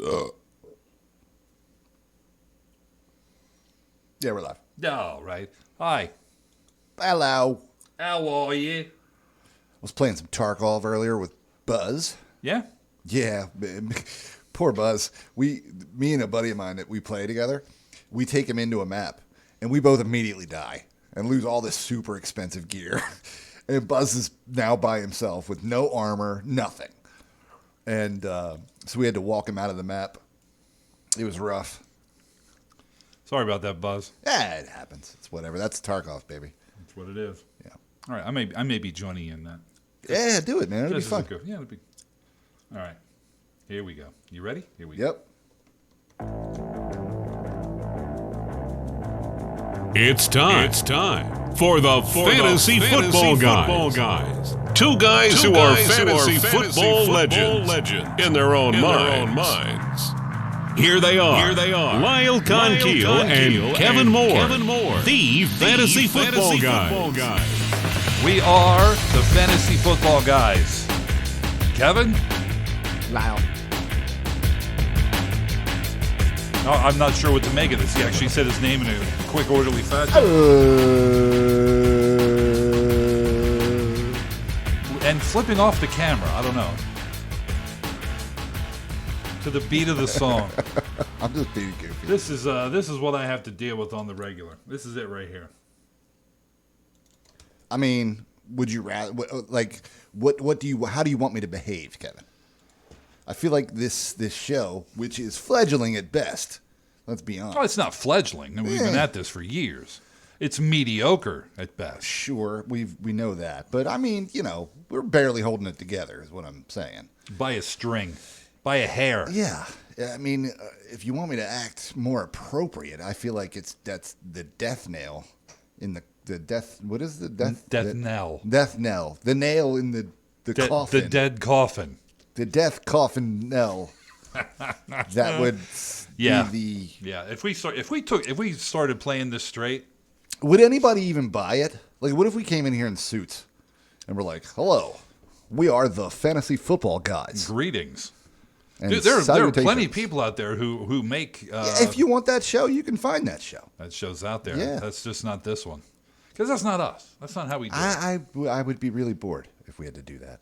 Yeah, we're live. All right. Hi. Hello. How are you? I was playing some Tarkov earlier with Buzz. Yeah? Yeah, poor Buzz. Me and a buddy of mine that we play together, we take him into a map, and we both immediately die and lose all this super expensive gear. And Buzz is now by himself with no armor, nothing. And so we had to walk him out of the map. It was rough. Sorry about that, Buzz. Yeah, it happens. It's whatever. That's Tarkov, baby. That's what it is. Yeah. All right. I may be joining you in that. Yeah, do it, man. It'll be fun. Yeah, it'll be. All right. Here we go. You ready? Here we go. Yep. It's time for the Fantasy Football Guys. Two guys who are fantasy football legends in their own minds. Here they are, Lyle Conkeal and Kevin Moore, the Fantasy Football Guys. We are the Fantasy Football Guys. Kevin? Lyle. Oh, I'm not sure what to make of this. He actually said his name in a quick, orderly fashion. And flipping off the camera. I don't know. To the beat of the song. I'm just being goofy. This is what I have to deal with on the regular. This is it right here. I mean, would you rather what do you how do you want me to behave, Kevin? I feel like this show, which is fledgling at best, let's be honest. Oh, it's not fledgling. We've been at this for years. It's mediocre at best. Sure, we know that, but I mean, we're barely holding it together, is what I'm saying. By a string. By a hair. Yeah. I mean, if you want me to act more appropriate, I feel like that's the death nail in the death. What is the death? Knell. Death knell. The nail in the coffin. The dead coffin. The death coffin knell. That would be the. Yeah. If we started playing this straight, would anybody even buy it? Like, what if we came in here in suits and we're like, "Hello, we are the Fantasy Football Guys." Greetings. And dude, there are plenty of people out there who make. If you want that show, you can find that show. That show's out there. Yeah. That's just not this one. Because that's not us. That's not how we do it. I would be really bored if we had to do that.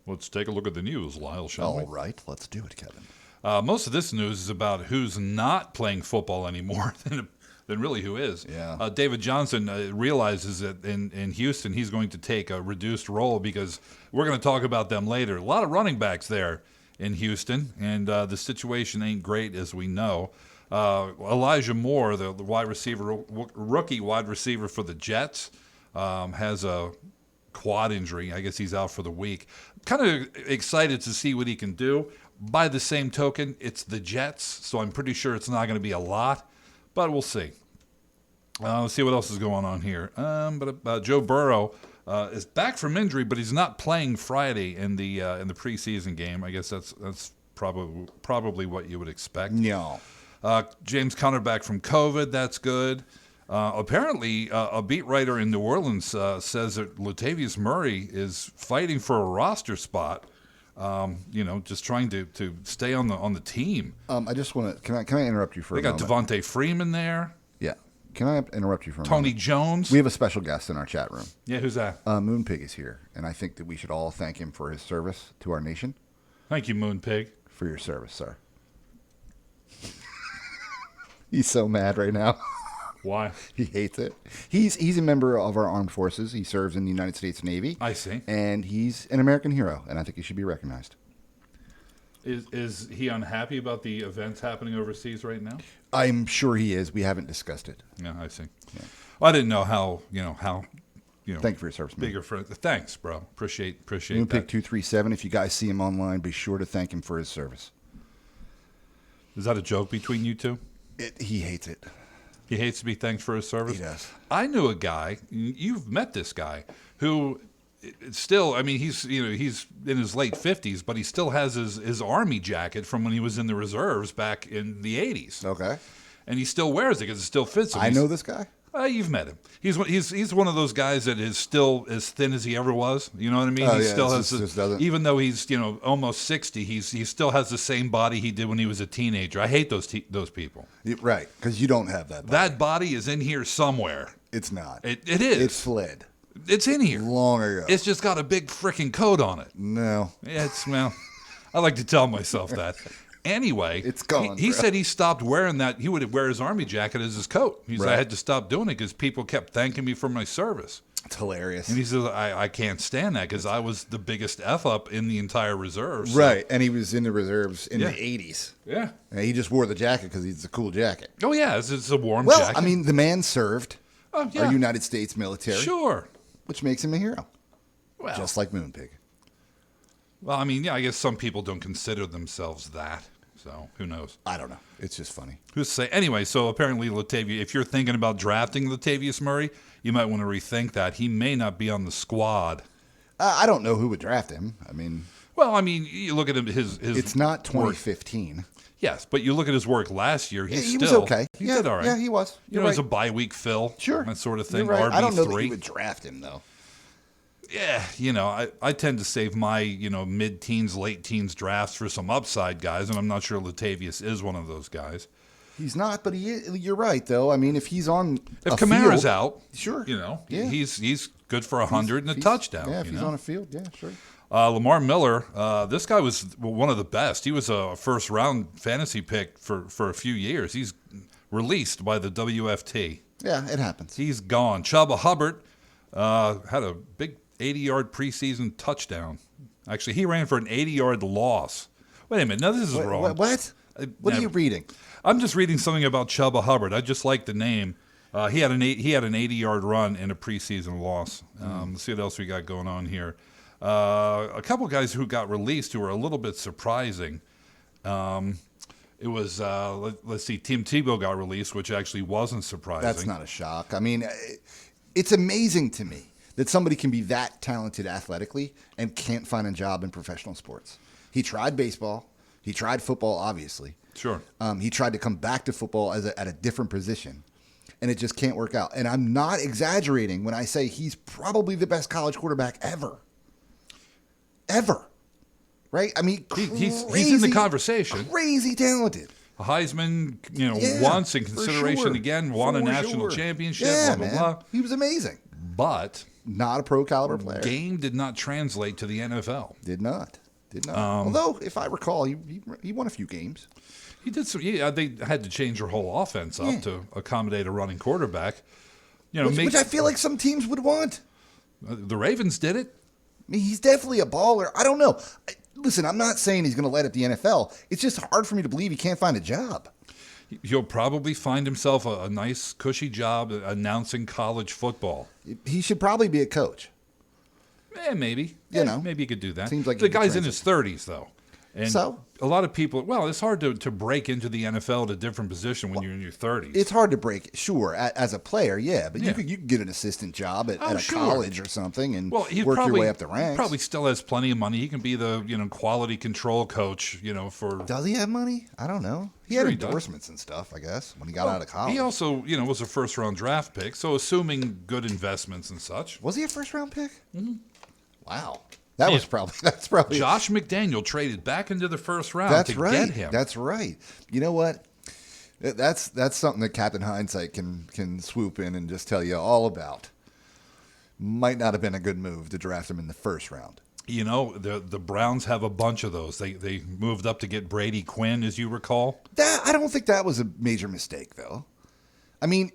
Let's take a look at the news, Lyle, shall we? All right, let's do it, Kevin. Most of this news is about who's not playing football anymore than really who is. Yeah. David Johnson realizes that in Houston he's going to take a reduced role because we're going to talk about them later. A lot of running backs there in Houston, and the situation ain't great, as we know. Elijah Moore, the rookie wide receiver for the Jets, has a quad injury. I guess he's out for the week. Kind of excited to see what he can do. By the same token, it's the Jets, so I'm pretty sure it's not going to be a lot, but we'll see. Let's see what else is going on here. Joe Burrow is back from injury, but he's not playing Friday in the preseason game. I guess that's probably what you would expect. No. James Conner back from COVID. That's good. Apparently, a beat writer in New Orleans says that Latavius Murray is fighting for a roster spot. Just trying to stay on the team. I just want to. Can I interrupt you for a moment? They got Devontae Freeman there. Yeah. Can I interrupt you for a Tony moment? Jones. We have a special guest in our chat room. Yeah, who's that? Moonpig is here, and I think that we should all thank him for his service to our nation. Thank you, Moonpig. For your service, sir. He's so mad right now. Why? He hates it. He's a member of our armed forces. He serves in the United States Navy. I see. And he's an American hero, and I think he should be recognized. Is he unhappy about the events happening overseas right now? I'm sure he is. We haven't discussed it. Yeah, I see. Yeah. Well, I didn't know how. Thank you for your service, man. Bigger friend. Thanks, bro. Appreciate Moonpig that. 237. If you guys see him online, be sure to thank him for his service. Is that a joke between you two? He hates it. He hates to be thanked for his service? He does. I knew a guy, you've met this guy, who still, I mean, he's in his late 50s, but he still has his Army jacket from when he was in the reserves back in the 80s. Okay. And he still wears it because it still fits him. I know this guy? You've met him. He's one of those guys that is still as thin as he ever was. You know what I mean? He still has, even though he's almost 60, he still has the same body he did when he was a teenager. I hate those people. Right, because you don't have that body. That body is in here somewhere. It's not. It is. It's fled. It's in here. Long ago. It's just got a big freaking coat on it. No. Well, I like to tell myself that. Anyway, it's gone. He said he stopped wearing that. He would wear his army jacket as his coat. He said, I had to stop doing it because people kept thanking me for my service. It's hilarious. And he says, I can't stand that because I was the biggest F up in the entire reserves. So. Right, and he was in the reserves in the 80s. Yeah. And he just wore the jacket because it's a cool jacket. Oh, yeah, it's a warm jacket. Well, I mean, the man served our United States military. Sure. Which makes him a hero. Well, just like Moonpig. Well, I mean, I guess some people don't consider themselves that. So who knows? I don't know. It's just funny. Who's to say? Anyway, so apparently Latavius, if you're thinking about drafting Latavius Murray, you might want to rethink that. He may not be on the squad. I don't know who would draft him. I mean, you look at him. His it's not 2015. Work. Yes, but you look at his work last year. He was okay. He did all right. Yeah, he was. It was a bye-week fill. Sure. That sort of thing. You're right. RB3. I don't know that he would draft him, though. Yeah, I tend to save my, mid-teens, late-teens drafts for some upside guys, and I'm not sure Latavius is one of those guys. He's not, but you're right, though. I mean, if he's on If Kamara's out, sure. He's good for 100 and a touchdown. Yeah, if he's on a field, yeah, sure. Lamar Miller, this guy was one of the best. He was a first-round fantasy pick for a few years. He's released by the WFT. Yeah, it happens. He's gone. Chuba Hubbard had a big 80-yard preseason touchdown. Actually, he ran for an 80-yard loss. Wait a minute. Now, this is wrong. What? What are you reading? I'm just reading something about Chuba Hubbard. I just like the name. He had an 80-yard run in a preseason loss. Let's see what else we got going on here. A couple guys who got released who were a little bit surprising. It was, let's see, Tim Tebow got released, which actually wasn't surprising. That's not a shock. I mean, it's amazing to me that somebody can be that talented athletically and can't find a job in professional sports. He tried baseball. He tried football, obviously. Sure. He tried to come back to football at a different position, and it just can't work out. And I'm not exaggerating when I say he's probably the best college quarterback ever. Ever. Right? I mean, he's in the conversation. Crazy talented. A Heisman, once in consideration again, won a national championship, blah, blah, blah. He was amazing. But not a pro caliber player. Game did not translate to the NFL. Did not. Although, if I recall, he won a few games. He did some. Yeah, they had to change their whole offense up to accommodate a running quarterback. Which I feel like some teams would want. The Ravens did it. I mean, he's definitely a baller. I don't know. Listen, I'm not saying he's going to light up the NFL. It's just hard for me to believe he can't find a job. He'll probably find himself a nice, cushy job announcing college football. He should probably be a coach. Maybe. Maybe he could do that. Seems like the guy's in his 30s, though. And so? A lot of people, it's hard to break into the NFL at a different position when you're in your 30s. It's hard to break, sure, as a player, but you could get an assistant job at a college or something and work your way up the ranks. He probably still has plenty of money. He can be the quality control coach, for... Does he have money? I don't know. He had endorsements and stuff, I guess, when he got out of college. He also, was a first-round draft pick, so assuming good investments and such. Was he a first-round pick? Mm-hmm. Wow. That's probably Josh McDaniel traded back into the first round get him. That's right. You know what? That's something that Captain Hindsight can swoop in and just tell you all about. Might not have been a good move to draft him in the first round. The Browns have a bunch of those. They moved up to get Brady Quinn, as you recall. I don't think that was a major mistake, though. I mean,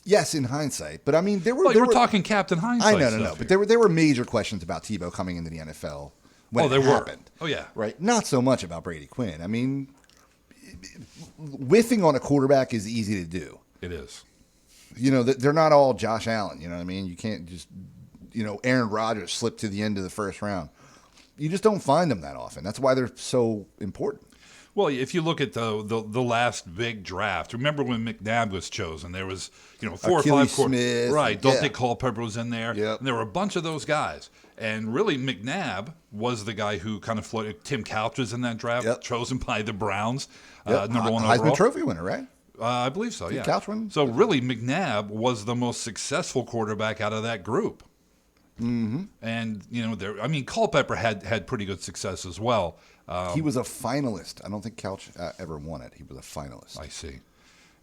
yes, in hindsight, but I mean, we're talking Captain Hindsight. No. But there were major questions about Tebow coming into the NFL when it happened. Oh, yeah. Right? Not so much about Brady Quinn. I mean, whiffing on a quarterback is easy to do. It is. They're not all Josh Allen. You know what I mean? You can't just, Aaron Rodgers slip to the end of the first round. You just don't find them that often. That's why they're so important. Well, if you look at the last big draft, remember when McNabb was chosen? There was 4 or 5 Smith, right? Dante Culpepper was in there. Yep. And there were a bunch of those guys, and really McNabb was the guy who kind of floated. Tim Couch was in that draft, chosen by the Browns, number one overall. Heisman Trophy winner, right? I believe so, yeah. Couch win? So really, McNabb was the most successful quarterback out of that group. Mm-hmm. And, Culpepper had pretty good success as well. He was a finalist. I don't think Couch ever won it. He was a finalist. I see.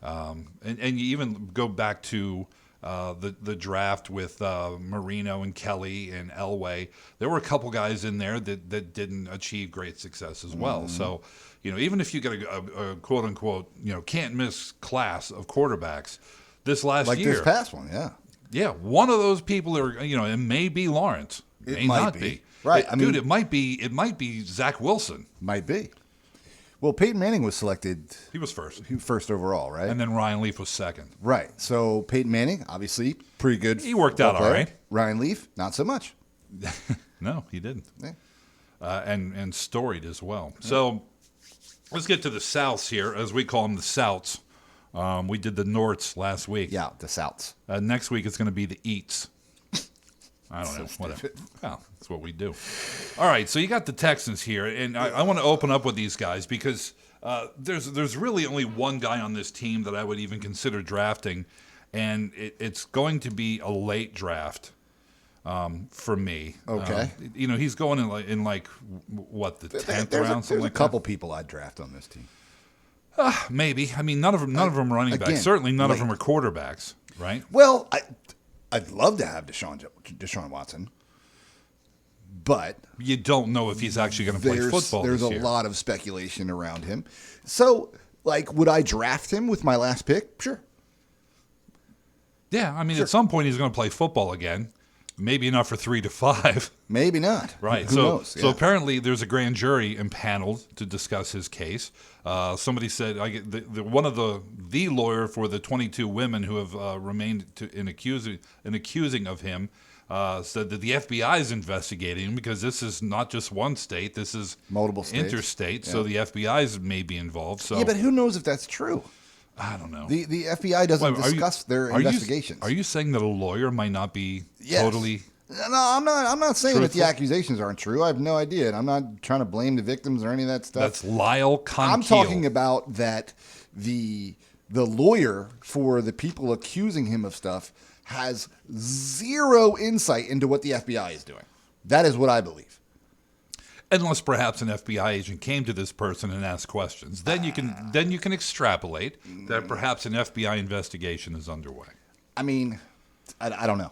And you even go back to the draft with Marino and Kelly and Elway. There were a couple guys in there that didn't achieve great success as well. Mm-hmm. So, even if you get a quote-unquote, can't-miss class of quarterbacks, this last year. Like this past one, yeah. Yeah, one of those people are, it may be Lawrence. It may not be. Right. Dude, it might be Zach Wilson. Might be. Well, Peyton Manning was selected. He was first. First overall, right? And then Ryan Leaf was second. Right. So Peyton Manning, obviously, pretty good. He worked out all right. Ryan Leaf, not so much. No, he didn't. Yeah. And storied as well. Yeah. So let's get to the Souths here, as we call them, the Souts. We did the Norts last week. Yeah, the Souts. Next week it's going to be the Eats. I don't know. Whatever. Well, that's what we do. All right, so you got the Texans here, and I want to open up with these guys because there's really only one guy on this team that I would even consider drafting, and it's going to be a late draft for me. Okay. He's going in like what, the 10th round? There's a couple people I'd draft on this team. Maybe. None of them are running backs. Certainly none of them are quarterbacks, right? Well, I'd love to have Deshaun Watson, but you don't know if he's actually going to play football. There's a lot of speculation around him. So, would I draft him with my last pick? Sure. Yeah, sure. At some point he's going to play football again. Maybe not for 3 to 5. Maybe not. Right. Who knows? So apparently there's a grand jury impaneled to discuss his case. Somebody said one of the lawyer for the 22 women who have remained in accusing of him said that the FBI is investigating him because this is not just one state. This is multiple states. Interstate. Yeah. So the FBI may be involved. So yeah, but who knows if that's true? I don't know. The FBI doesn't discuss their investigations. Are you saying that a lawyer might not be totally? No, I'm not saying truthful? That the accusations aren't true. I have no idea, and I'm not trying to blame the victims or any of that stuff. That's Lyle Conkeal. I'm talking about that the lawyer for the people accusing him of stuff has zero insight into what the FBI is doing. That is what I believe. Unless perhaps an FBI agent came to this person and asked questions, then you can extrapolate that perhaps an FBI investigation is underway. I don't know.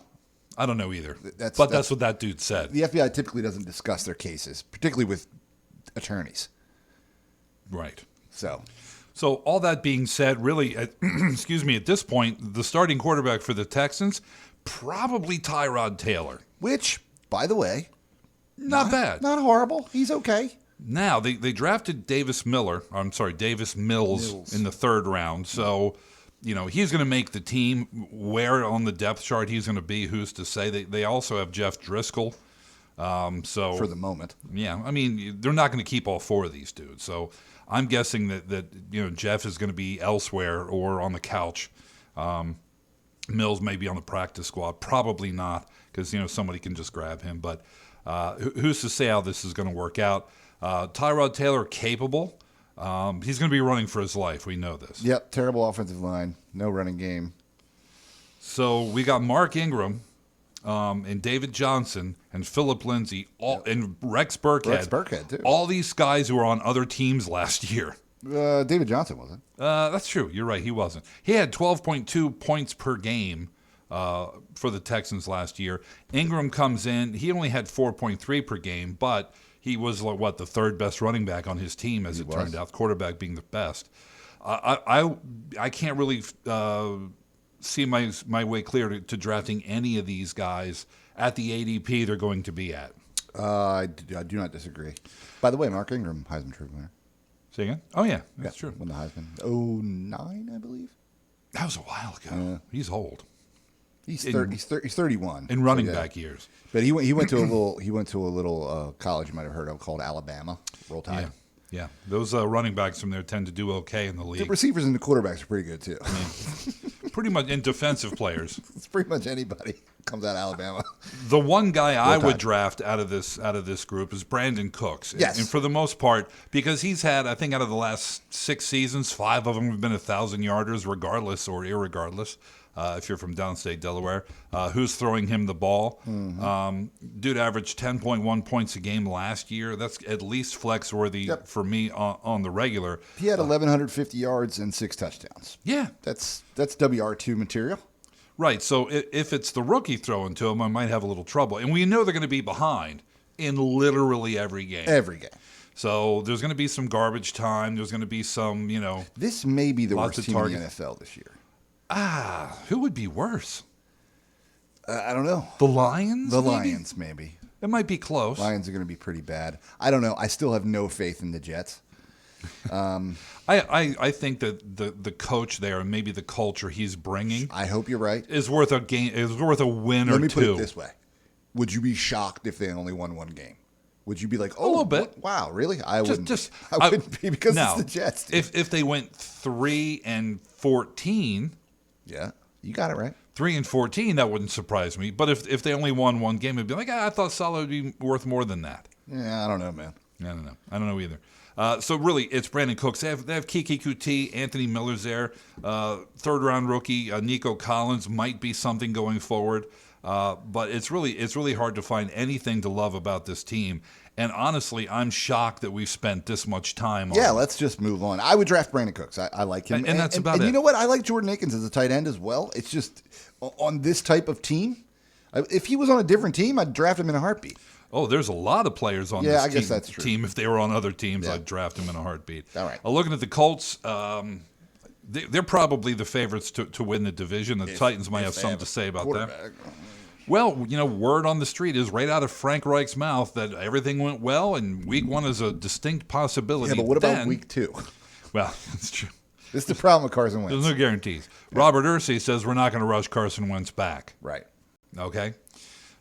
I don't know either. That's what that dude said. The FBI typically doesn't discuss their cases, particularly with attorneys. Right. So all that being said, really, excuse me, at this point, the starting quarterback for the Texans, probably Tyrod Taylor. Which, by the way, not bad. Not horrible. He's okay. Now, they drafted Davis Mills in the 3rd round. So, he's going to make the team. Where on the depth chart he's going to be, who's to say? They also have Jeff Driscoll. So for the moment. Yeah. They're not going to keep all 4 of these dudes. So I'm guessing that Jeff is going to be elsewhere or on the couch. Mills may be on the practice squad. Probably not because, somebody can just grab him. But who's to say how this is going to work out? Tyrod Taylor, capable. He's going to be running for his life. We know this. Yep, terrible offensive line. No running game. So we got Mark Ingram and David Johnson and Philip Lindsay and Rex Burkhead. Rex Burkhead, too. All these guys who were on other teams last year. David Johnson wasn't. That's true. You're right. He wasn't. He had 12.2 points per game for the Texans last year. Ingram comes in. He only had 4.3 per game, but he was the 3rd best running back on his team, as it turned out. Quarterback being the best. I can't really see my way clear to drafting any of these guys at the ADP they're going to be at. I do not disagree. By the way, Mark Ingram, Heisman Trophy winner. Say again? Oh yeah, that's true. Won the Heisman. 2009, I believe. That was a while ago. Yeah. He's old. He's 31 in running back years. But he went to a little college you might have heard of called Alabama. Roll Tide. Yeah. Those running backs from there tend to do okay in the league. The receivers and the quarterbacks are pretty good too. Pretty much in defensive players. It's pretty much anybody. comes out of Alabama. The one guy I Tide. would draft out of this group is Brandon Cooks. Yes. And for the most part, because he's had, I think out of the last 6 seasons, 5 of them have been 1,000-yarders, regardless or irregardless. If you're from downstate Delaware, who's throwing him the ball. Dude averaged 10.1 points a game last year. That's at least flex-worthy for me on the regular. He had 1,150 yards and 6 touchdowns. Yeah. That's WR2 material. Right, so if it's the rookie throwing to him, I might have a little trouble. And we know they're going to be behind in literally every game. Every game. So there's going to be some garbage time. There's going to be some, This may be the Lots worst of team in the targets. NFL this year. Who would be worse? I don't know. The Lions? The maybe? Lions, maybe. It might be close. Lions are going to be pretty bad. I don't know. I still have no faith in the Jets. I think that the coach there and maybe the culture he's bringing I hope you're right. is worth a game. Is worth a win or two. Let me put it this way: would you be shocked if they only won 1 game? Would you be like, oh, a little bit? Wow, really? I wouldn't. I wouldn't be because now, it's the Jets. Dude. If they went 3-14, Yeah, you got it right. 3-14, that wouldn't surprise me. But if they only won 1 game, it'd be like, I thought Salah would be worth more than that. Yeah, I don't know, man. I don't know. I don't know either. So really, it's Brandon Cooks. They have Kiki Kuti, Anthony Miller's there, 3rd-round rookie Nico Collins might be something going forward. But it's really hard to find anything to love about this team. And honestly, I'm shocked that we've spent this much time on Yeah, it. let's just move on. I would draft Brandon Cooks. I like him. And that's about and it. you know what? I like Jordan Akins as a tight end as well. It's just on this type of team. If he was on a different team, I'd draft him in a heartbeat. Oh, there's a lot of players on Yeah, this I guess that's true. team. If they were on other teams, Yeah. I'd draft them in a heartbeat. All right. Looking at the Colts, they're probably the favorites to win the division. The Titans might have If they something to say about that. quarterback. Well, word on the street is right out of Frank Reich's mouth that everything went well, and week 1 is a distinct possibility. Yeah, but what about Then- week 2? Well, that's true. This is the problem with Carson Wentz. There's no guarantees. Robert Ursay says we're not going to rush Carson Wentz back. Right. Okay?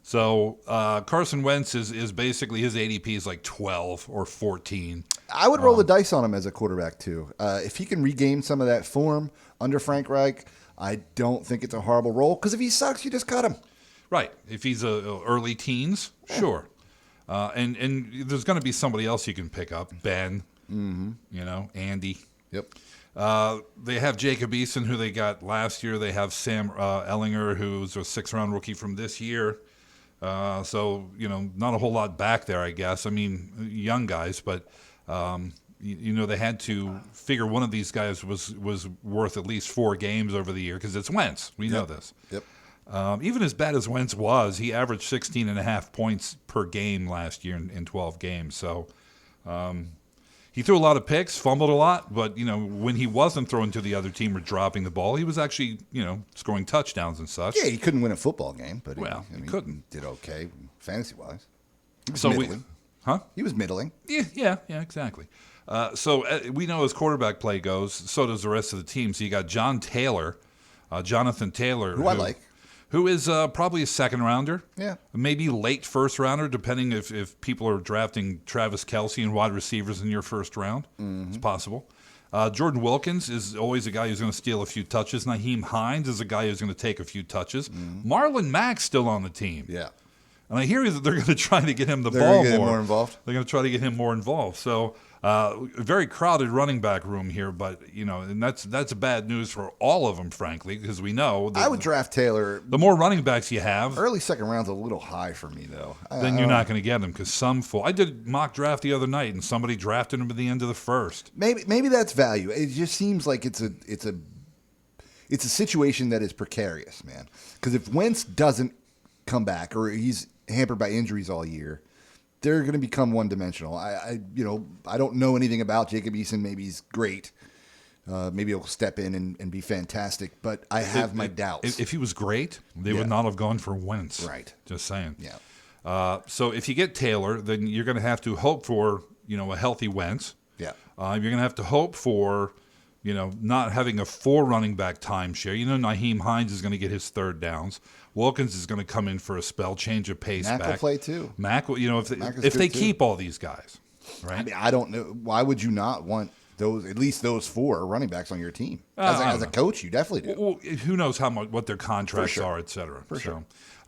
So Carson Wentz is basically, his ADP is like 12 or 14. I would roll the dice on him as a quarterback, too. If he can regain some of that form under Frank Reich, I don't think it's a horrible roll. Because if he sucks, you just cut him. Right. If he's early teens, sure. And there's going to be somebody else you can pick up. Ben, Andy. Yep. They have Jacob Eason, who they got last year. They have Sam Ellinger, who's a 6th-round rookie from this year. So, not a whole lot back there, I guess. I mean, young guys, but, they had to figure one of these guys was worth at least 4 games over the year because it's Wentz. We know this. Yep. Even as bad as Wentz was, he averaged 16.5 points per game last year in 12 games. So he threw a lot of picks, fumbled a lot, but when he wasn't throwing to the other team or dropping the ball, he was actually scoring touchdowns and such. Yeah, he couldn't win a football game, but He couldn't. Did okay fantasy wise. So middling. Huh? He was middling. Yeah, exactly. So we know as quarterback play goes, so does the rest of the team. So you got Jonathan Taylor, Who I like. who is probably a 2nd-rounder. Yeah. Maybe late 1st-rounder, depending if people are drafting Travis Kelce and wide receivers in your 1st round. It's possible. Jordan Wilkins is always a guy who's going to steal a few touches. Nyheim Hines is a guy who's going to take a few touches. Marlon Mack's still on the team. Yeah. And I hear that they're going to try to get him the They're ball gonna get him more. more involved? They're going to try to get him more involved. So very crowded running back room here, but and that's bad news for all of them, frankly, because we know that I would draft Taylor. the more running backs you have, Early 2nd round's a little high for me, though. then you're not going to get them because some fall. I did mock draft the other night, and somebody drafted him at the end of the 1st. Maybe that's value. It just seems like it's a situation that is precarious, man. Because if Wentz doesn't come back or he's hampered by injuries all year, they're going to become one-dimensional. I don't know anything about Jacob Eason. Maybe he's great. Maybe he'll step in and be fantastic. But I have my doubts. If he was great, they would not have gone for Wentz. Right. Just saying. Yeah. So if you get Taylor, then you're going to have to hope for a healthy Wentz. Yeah. You're going to have to hope for not having a 4 running back timeshare. Nyheim Hines is going to get his 3rd downs. Wilkins is going to come in for a spell, change of pace Mack back. will play too. Mack will, Mack is if they good, too. keep all these guys, right? I mean, I don't know. Why would you not want at least those 4 running backs on your team. As a coach, you definitely do. Well, who knows what their contracts are, et cetera.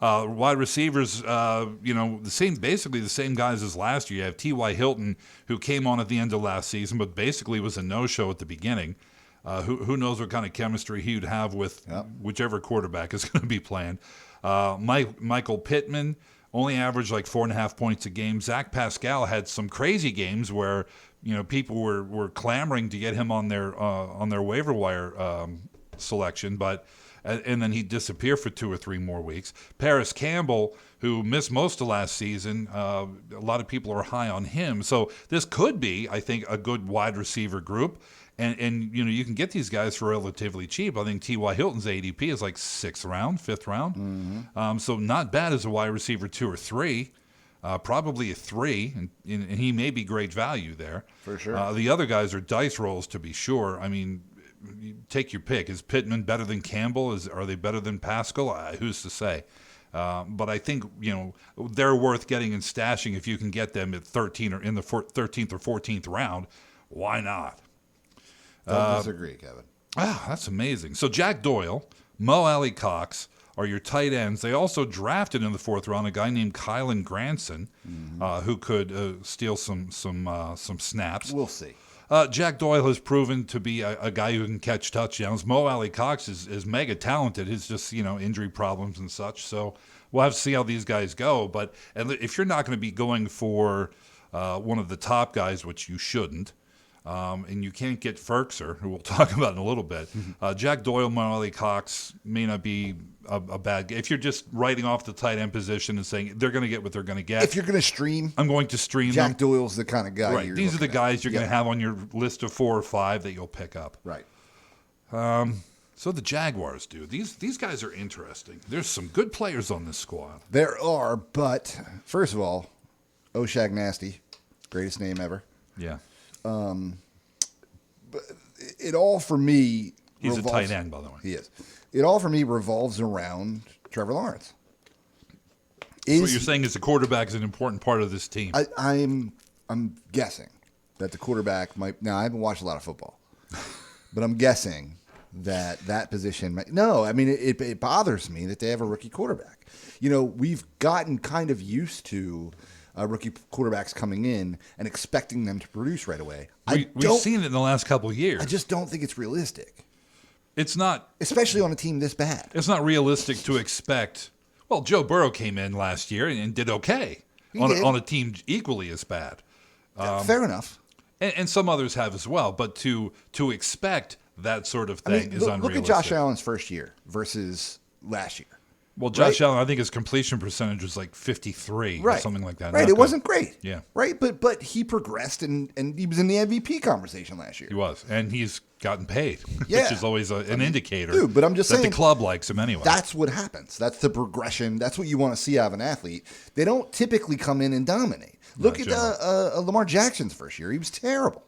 Wide receivers, basically the same guys as last year. You have T.Y. Hilton, who came on at the end of last season, but basically was a no-show at the beginning. Who knows what kind of chemistry he would have with whichever quarterback is going to be playing. Michael Pittman only averaged like 4.5 points a game. Zach Pascal had some crazy games where people were clamoring to get him on their waiver wire selection, and then he'd disappear for 2 or 3 more weeks. Paris Campbell, who missed most of last season, a lot of people are high on him. So this could be, I think, a good wide receiver group. And you can get these guys for relatively cheap. I think T.Y. Hilton's ADP is like 6th round, 5th round. Mm-hmm. So not bad as a wide receiver 2 or 3. Probably a 3, and he may be great value there. For sure. The other guys are dice rolls, to be sure. I mean, you take your pick. Is Pittman better than Campbell? Are they better than Pascal? Who's to say? But I think they're worth getting and stashing if you can get them at 13 or in the 13th or 14th round. Why not? Don't disagree, Kevin. That's amazing. So Jack Doyle, Mo Alley-Cox are your tight ends. They also drafted in the 4th round a guy named Kylan Granson, who could steal some snaps. We'll see. Jack Doyle has proven to be a guy who can catch touchdowns. Mo Alley-Cox is mega talented. It's just injury problems and such. So we'll have to see how these guys go. But if you're not going to be going for one of the top guys, which you shouldn't, and you can't get Ferkser, who we'll talk about in a little bit. Jack Doyle, Mo Alley-Cox may not be a bad guy. If you're just writing off the tight end position and saying they're going to get what they're going to get. If you're going to stream, I'm going to stream Jack them. Doyle's the kind of guy. Right. These are the guys you're going to have on your list of 4 or 5 that you'll pick up. Right. So the Jaguars, dude. These guys are interesting. There's some good players on this squad. There are, but first of all, Oshag Nasty, greatest name ever. Yeah. But it all for me. He's a tight end, by the way. He is. It all for me revolves around Trevor Lawrence. So what you're saying is the quarterback is an important part of this team. I'm guessing that the quarterback might. Now I haven't watched a lot of football, but I'm guessing that position. No, I mean it bothers me that they have a rookie quarterback. We've gotten kind of used to rookie quarterbacks coming in and expecting them to produce right away. We've seen it in the last couple of years. I just don't think it's realistic. It's not. Especially on a team this bad. It's not realistic to expect. Well, Joe Burrow came in last year and did okay on a team equally as bad. Fair enough. And some others have as well. But to expect that sort of thing is unrealistic. Look at Josh Allen's first year versus last year. Well, Josh Allen, I think his completion percentage was like 53 or something like that. Right, it wasn't great. Yeah. Right, but he progressed and he was in the MVP conversation last year. He was, and he's gotten paid, yeah. which is always an indicator. Dude, but I'm just saying the club likes him anyway. That's what happens. That's the progression. That's what you want to see out of an athlete. They don't typically come in and dominate. Look at Lamar Jackson's first year. He was terrible.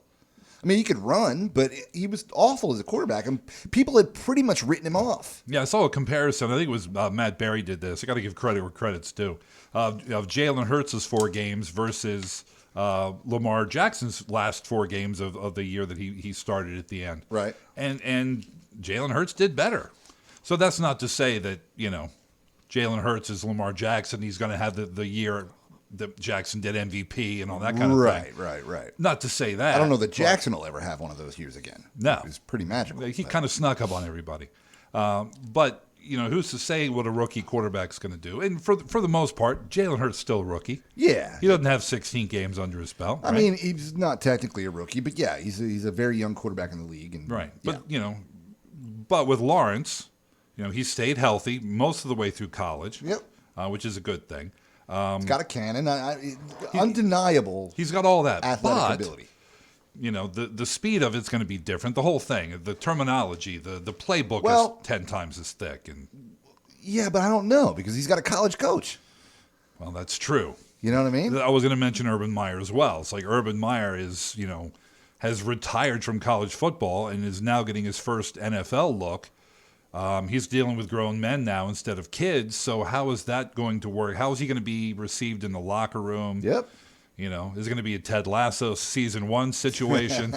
I mean, he could run, but he was awful as a quarterback, and people had pretty much written him off. Yeah, I saw a comparison. I think it was Matt Berry did this. I got to give credit where credit's due. Of Jalen Hurts' 4 games versus Lamar Jackson's last 4 games of the year that he started at the end. Right. And Jalen Hurts did better. So that's not to say that, Jalen Hurts is Lamar Jackson. He's going to have the year that Jackson did MVP and all that kind of thing. Right. Not to say that. I don't know that Jackson will ever have one of those years again. No. It was pretty magical. He kind of snuck up on everybody. But, who's to say what a rookie quarterback's going to do? And for the most part, Jalen Hurts still a rookie. Yeah. He doesn't have 16 games under his belt. I mean, he's not technically a rookie, but yeah, he's a very young quarterback in the league. And, right. Yeah. But with Lawrence, he stayed healthy most of the way through college. Yep. Which is a good thing. He's got a cannon, undeniable. He's got all that athletic ability. The speed of it's going to be different. The whole thing, the terminology, the playbook is 10 times as thick. And yeah, but I don't know because he's got a college coach. Well, that's true. You know what I mean? I was going to mention Urban Meyer as well. It's like Urban Meyer is, has retired from college football and is now getting his first NFL look. He's dealing with grown men now instead of kids. So how is that going to work? How is he going to be received in the locker room? Yep. You know, is it going to be a Ted Lasso season 1 situation?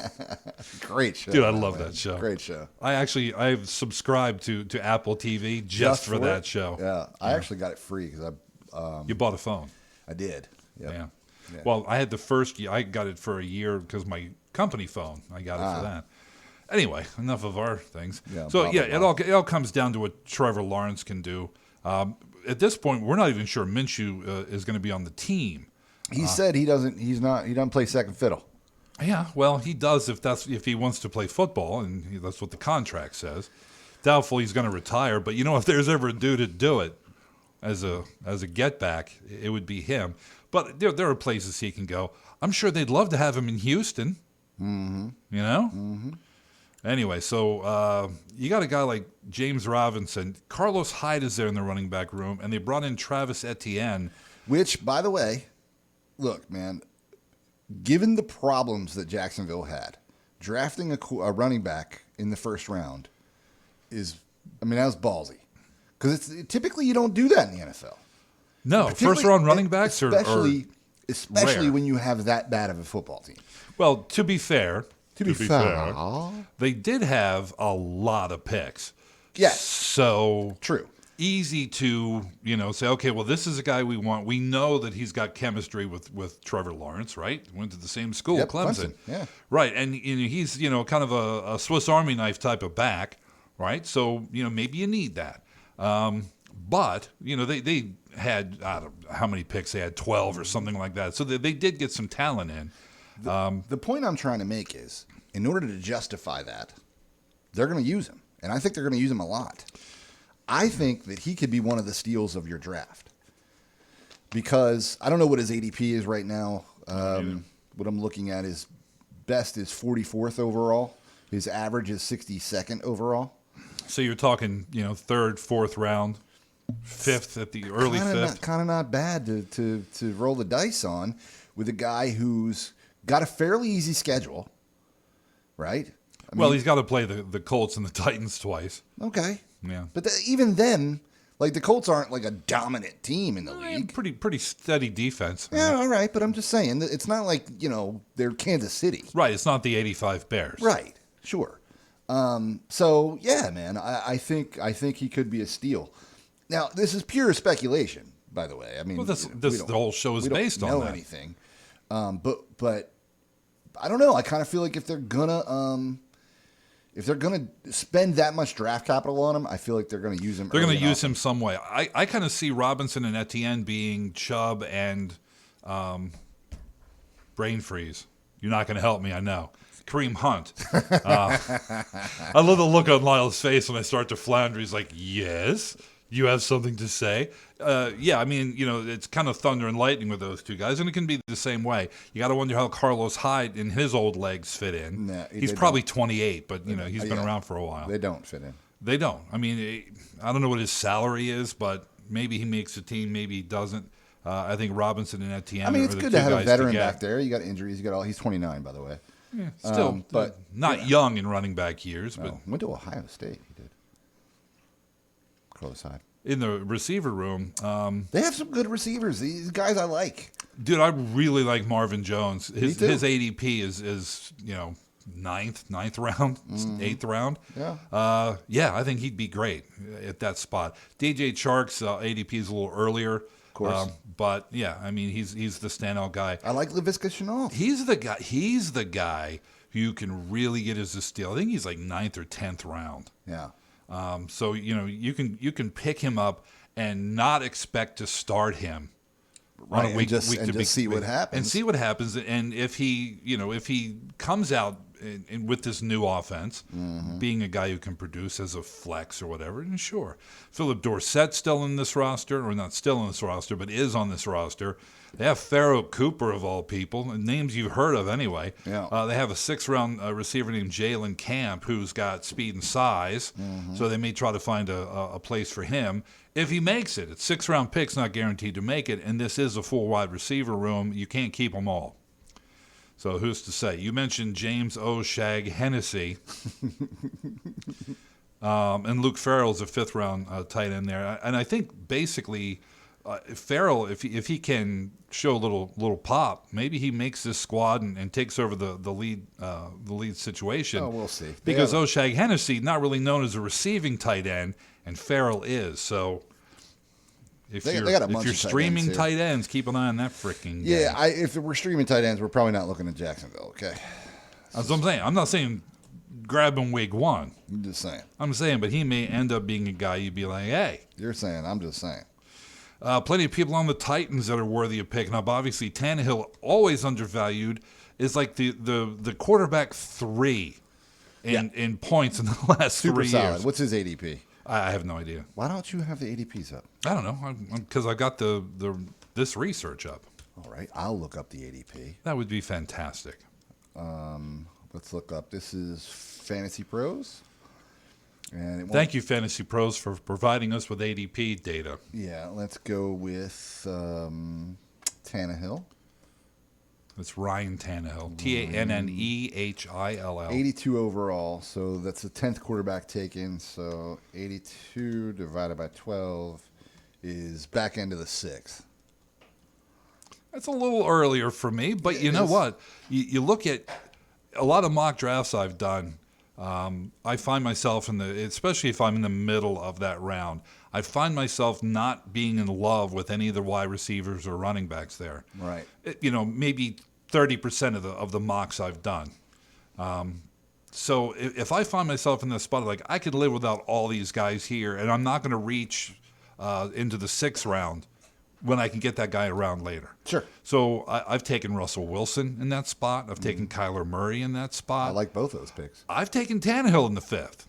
Great show. Dude, I love that show. Great show. I've subscribed to Apple TV just for that show. Yeah. I actually got it free because You bought a phone. I did. Yep. Yeah. Yeah. Well, I had the first year. I got it for a year because my company phone. I got it for that. Anyway, enough of our things. Yeah, so blah, yeah, blah, blah. it all comes down to what Trevor Lawrence can do. At this point, we're not even sure Minshew is going to be on the team. He said he doesn't play second fiddle. Yeah, well, he does if he wants to play football, and that's what the contract says. Doubtful he's going to retire, but if there's ever a dude to do it as a get back, it would be him. But there are places he can go. I'm sure they'd love to have him in Houston. Mm-hmm. Mm-hmm. Anyway, so you got a guy like James Robinson. Carlos Hyde is there in the running back room, and they brought in Travis Etienne. Which, by the way, look, man, given the problems that Jacksonville had, drafting a running back in the first round that was ballsy. Because typically you don't do that in the NFL. No, first-round running backs especially rare. when you have that bad of a football team. Well, to be fair, fair, they did have a lot of picks. Yes. So True. Easy to, say, okay, well, this is a guy we want. We know that he's got chemistry with Trevor Lawrence, right? Went to the same school, Yep, Clemson. Yeah. Right, and he's, kind of a Swiss Army knife type of back, right? So, maybe you need that. But, they had, I don't know how many picks they had, 12 or something like that. So they did get some talent in. The point I'm trying to make is, in order to justify that, they're going to use him. And I think they're going to use him a lot. I think that he could be one of the steals of your draft. Because I don't know what his ADP is right now. What I'm looking at, his best is 44th overall. His average is 62nd overall. So you're talking, third, fourth round, fifth at the early fifth. Kind of not bad to roll the dice on with a guy who's got a fairly easy schedule, right? He's got to play the Colts and the Titans twice. Okay. Yeah. But even then, like the Colts aren't like a dominant team in the league. Pretty steady defense. Yeah, all right. But I'm just saying, it's not like, they're Kansas City. Right. It's not the 85 Bears. Right. Sure. So, yeah, man, I think he could be a steal. Now, this is pure speculation, by the way. The whole show is based on that. We don't know anything. But I don't know. I kind of feel like if they're gonna spend that much draft capital on him, I feel like they're gonna use him. They're gonna use him some way. I kind of see Robinson and Etienne being Chubb and brain freeze. You're not gonna help me, I know. Kareem Hunt. I love the look on Lyle's face when I start to flounder. He's like, yes. You have something to say? It's kind of thunder and lightning with those two guys, and it can be the same way. You got to wonder how Carlos Hyde and his old legs fit in. Nah, he's probably 28, but he's been around for a while. They don't fit in. They don't. I don't know what his salary is, but maybe he makes the team, maybe he doesn't. I think Robinson and Etienne. It's good to have a veteran back there. You got injuries. He's 29, by the way. Yeah, still, but not young in running back years. But went to Ohio State. He did. Close side. In the receiver room, they have some good receivers. These guys I like. Dude, I really like Marvin Jones. His ADP is ninth round, eighth round. Yeah. I think he'd be great at that spot. DJ Chark's ADP is a little earlier. Of course. But yeah, he's the standout guy. I like Laviska Shenault. He's the guy who you can really get as a steal. I think he's like 9th or 10th round. Yeah. So you can pick him up and not expect to start him on a week to week see what happens. And see what happens. And if he comes out with this new offense, being a guy who can produce as a flex or whatever, and sure. Philip Dorsett's still in this roster, or not still in this roster, but is on this roster. They have Pharaoh Cooper, of all people, names you've heard of anyway. Yeah. They have a 6th-round receiver named Jalen Camp, who's got speed and size, so they may try to find a place for him. If he makes it, it's 6th-round picks, not guaranteed to make it, and this is a full wide receiver room. You can't keep them all. So who's to say? You mentioned James O'Shag Hennessy. And Luke Farrell's a 5th-round tight end there. And I think basically Farrell, if he can show a little pop, maybe he makes this squad and takes over the lead situation. Oh, we'll see. Because Oshag Hennessy, not really known as a receiving tight end, and Farrell is. So if you're streaming tight ends, keep an eye on that freaking game. Yeah, if we're streaming tight ends, we're probably not looking at Jacksonville. Okay, that's what I'm saying. I'm not saying grab him week one. I'm just saying. I'm saying, but he may end up being a guy you'd be like, hey. You're saying. I'm just saying. Plenty of people on the Titans that are worthy of picking up. Obviously, Tannehill, always undervalued, is like the quarterback 3 in points in the last Super 3 solid. years. What's his ADP? I have no idea. Why don't you have the ADPs up? I don't know, because I got this research up. All right, I'll look up the ADP. That would be fantastic. Let's look up. This is Fantasy Pros. And thank you, Fantasy Pros, for providing us with ADP data. Yeah, let's go with Tannehill. It's Ryan Tannehill. Tannehill. 82 overall, so that's the 10th quarterback taken. So 82 divided by 12 is back end of the 6th. That's a little earlier for me, but you know what? You look at a lot of mock drafts I've done. I find myself especially if I'm in the middle of that round, I find myself not being in love with any of the wide receivers or running backs there. Right. Maybe 30% of the mocks I've done. So if I find myself in the spot, like I could live without all these guys here, and I'm not going to reach into the 6th round when I can get that guy around later. Sure. So I've taken Russell Wilson in that spot. I've taken Kyler Murray in that spot. I like both those picks. I've taken Tannehill in the 5th.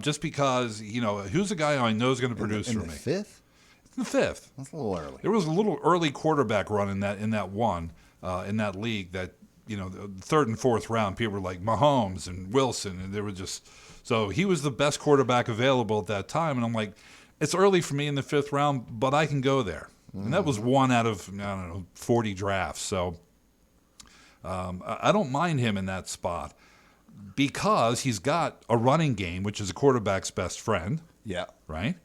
Just because, who's a guy I know is going to produce for me? In the 5th? In the 5th. That's a little early. There was a little early quarterback run in that that league that, the 3rd and 4th round, people were like Mahomes and Wilson, and they were just – so he was the best quarterback available at that time, and I'm like – it's early for me in the 5th round, but I can go there. And that was one out of, 40 drafts. So I don't mind him in that spot because he's got a running game, which is a quarterback's best friend. Yeah. Right?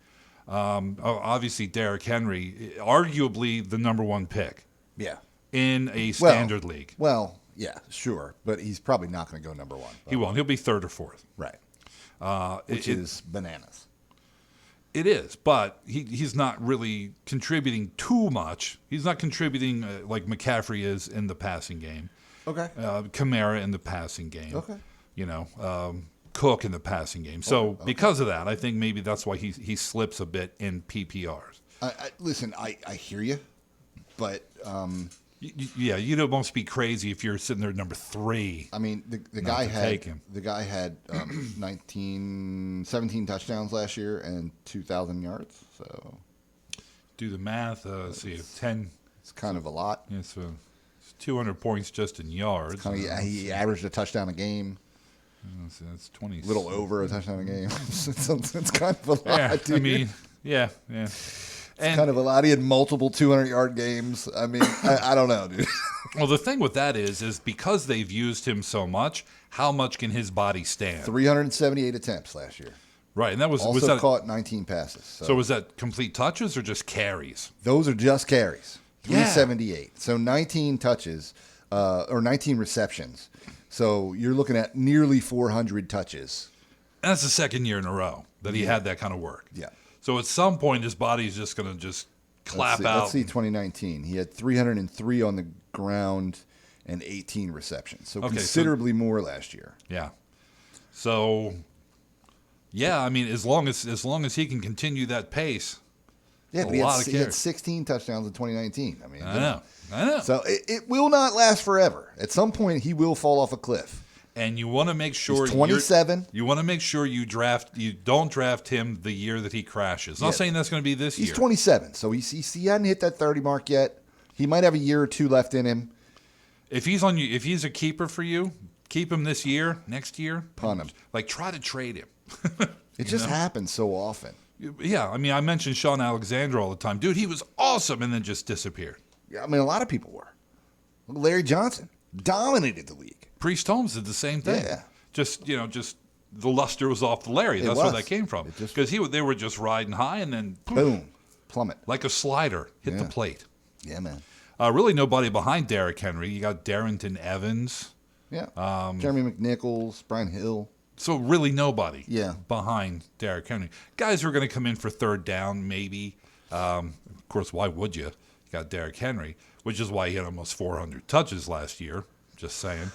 Obviously, Derrick Henry, arguably the number 1 pick. Yeah. In a standard league. Well, yeah, sure. But he's probably not going to go number 1. He won't. He'll be 3rd or 4th. Right. Which is bananas. It is, but he's not really contributing too much. He's not contributing like McCaffrey is in the passing game. Okay. Kamara in the passing game. Okay. Cook in the passing game. So because of that, I think maybe that's why he slips a bit in PPRs. Listen, I hear you, but you don't want to be crazy if you're sitting there at number 3. I mean, the guy had 17 touchdowns last year and 2,000 yards. So do the math. See, 10. It's kind of a lot. Yeah, so it's 200 points just in yards. He averaged a touchdown a game. So that's 20. A little over a touchdown a game. it's kind of a lot. Yeah, dude. I mean, yeah. It's kind of a lot. He had multiple 200-yard games. I mean, I don't know, dude. Well, the thing with that is because they've used him so much, how much can his body stand? 378 attempts last year. Right, and that was also that, caught 19 passes. So was that complete touches or just carries? Those are just carries. 378. Yeah. So 19 touches or 19 receptions. So you're looking at nearly 400 touches. And that's the 2nd year in a row that he had that kind of work. Yeah. So at some point, his body's just going to just clap out. Let's see 2019. He had 303 on the ground and 18 receptions. So considerably more last year. Yeah. So, yeah, I mean, as long as he can continue that pace. Yeah, but he had 16 touchdowns in 2019. I mean, I know. So it will not last forever. At some point, he will fall off a cliff. And you want to make sure he's 27. You want to make sure you don't draft him the year that he crashes. Not saying that's going to be this year. He's 27, so he hadn't hit that 30 mark yet. He might have a year or two left in him. If he's a keeper for you, keep him this year, next year. Punt him. Like try to trade him. It just happens so often. Yeah, I mean, I mentioned Sean Alexander all the time. Dude, he was awesome and then just disappeared. Yeah, I mean, a lot of people were. Larry Johnson dominated the league. Priest Holmes did the same thing. Yeah. Just the luster was off the Larry. That's where that came from. Because they were just riding high and then boom. plummet. Like a slider, hit the plate. Yeah, man. Really nobody behind Derrick Henry. You got Darrington Evans. Yeah. Jeremy McNichols, Brian Hill. So really nobody Yeah. behind Derrick Henry. Guys who are going to come in for third down, maybe. Of course, why would you? You got Derrick Henry, which is why he had almost 400 touches last year. Just saying.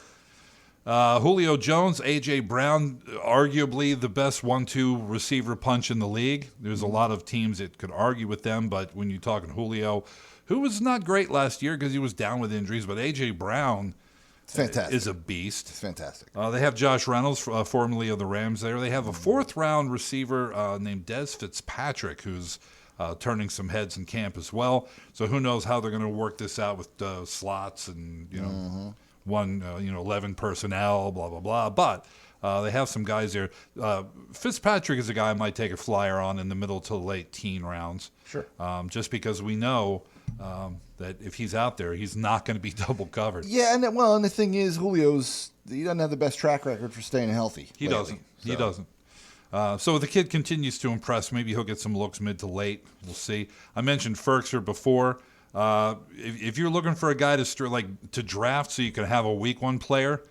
Julio Jones, A.J. Brown, arguably the best 1-2 receiver punch in the league. There's a lot of teams that could argue with them, but when you're talking Julio, who was not great last year because he was down with injuries, but A.J. Brown is a beast. It's fantastic. They have Josh Reynolds, formerly of the Rams there. They have a fourth-round receiver named Dez Fitzpatrick, who's turning some heads in camp as well. So who knows how they're going to work this out with slots and, 11 personnel, blah, blah, blah. But they have some guys there. Fitzpatrick is a guy I might take a flyer on in the middle to late teen rounds. Sure. Just because we know that if he's out there, he's not going to be double covered. Yeah, and the thing is, he doesn't have the best track record for staying healthy. He doesn't. He doesn't. So the kid continues to impress. Maybe he'll get some looks mid to late. We'll see. I mentioned Ferkser before. If you're looking for a guy to draft so you can have a week one player,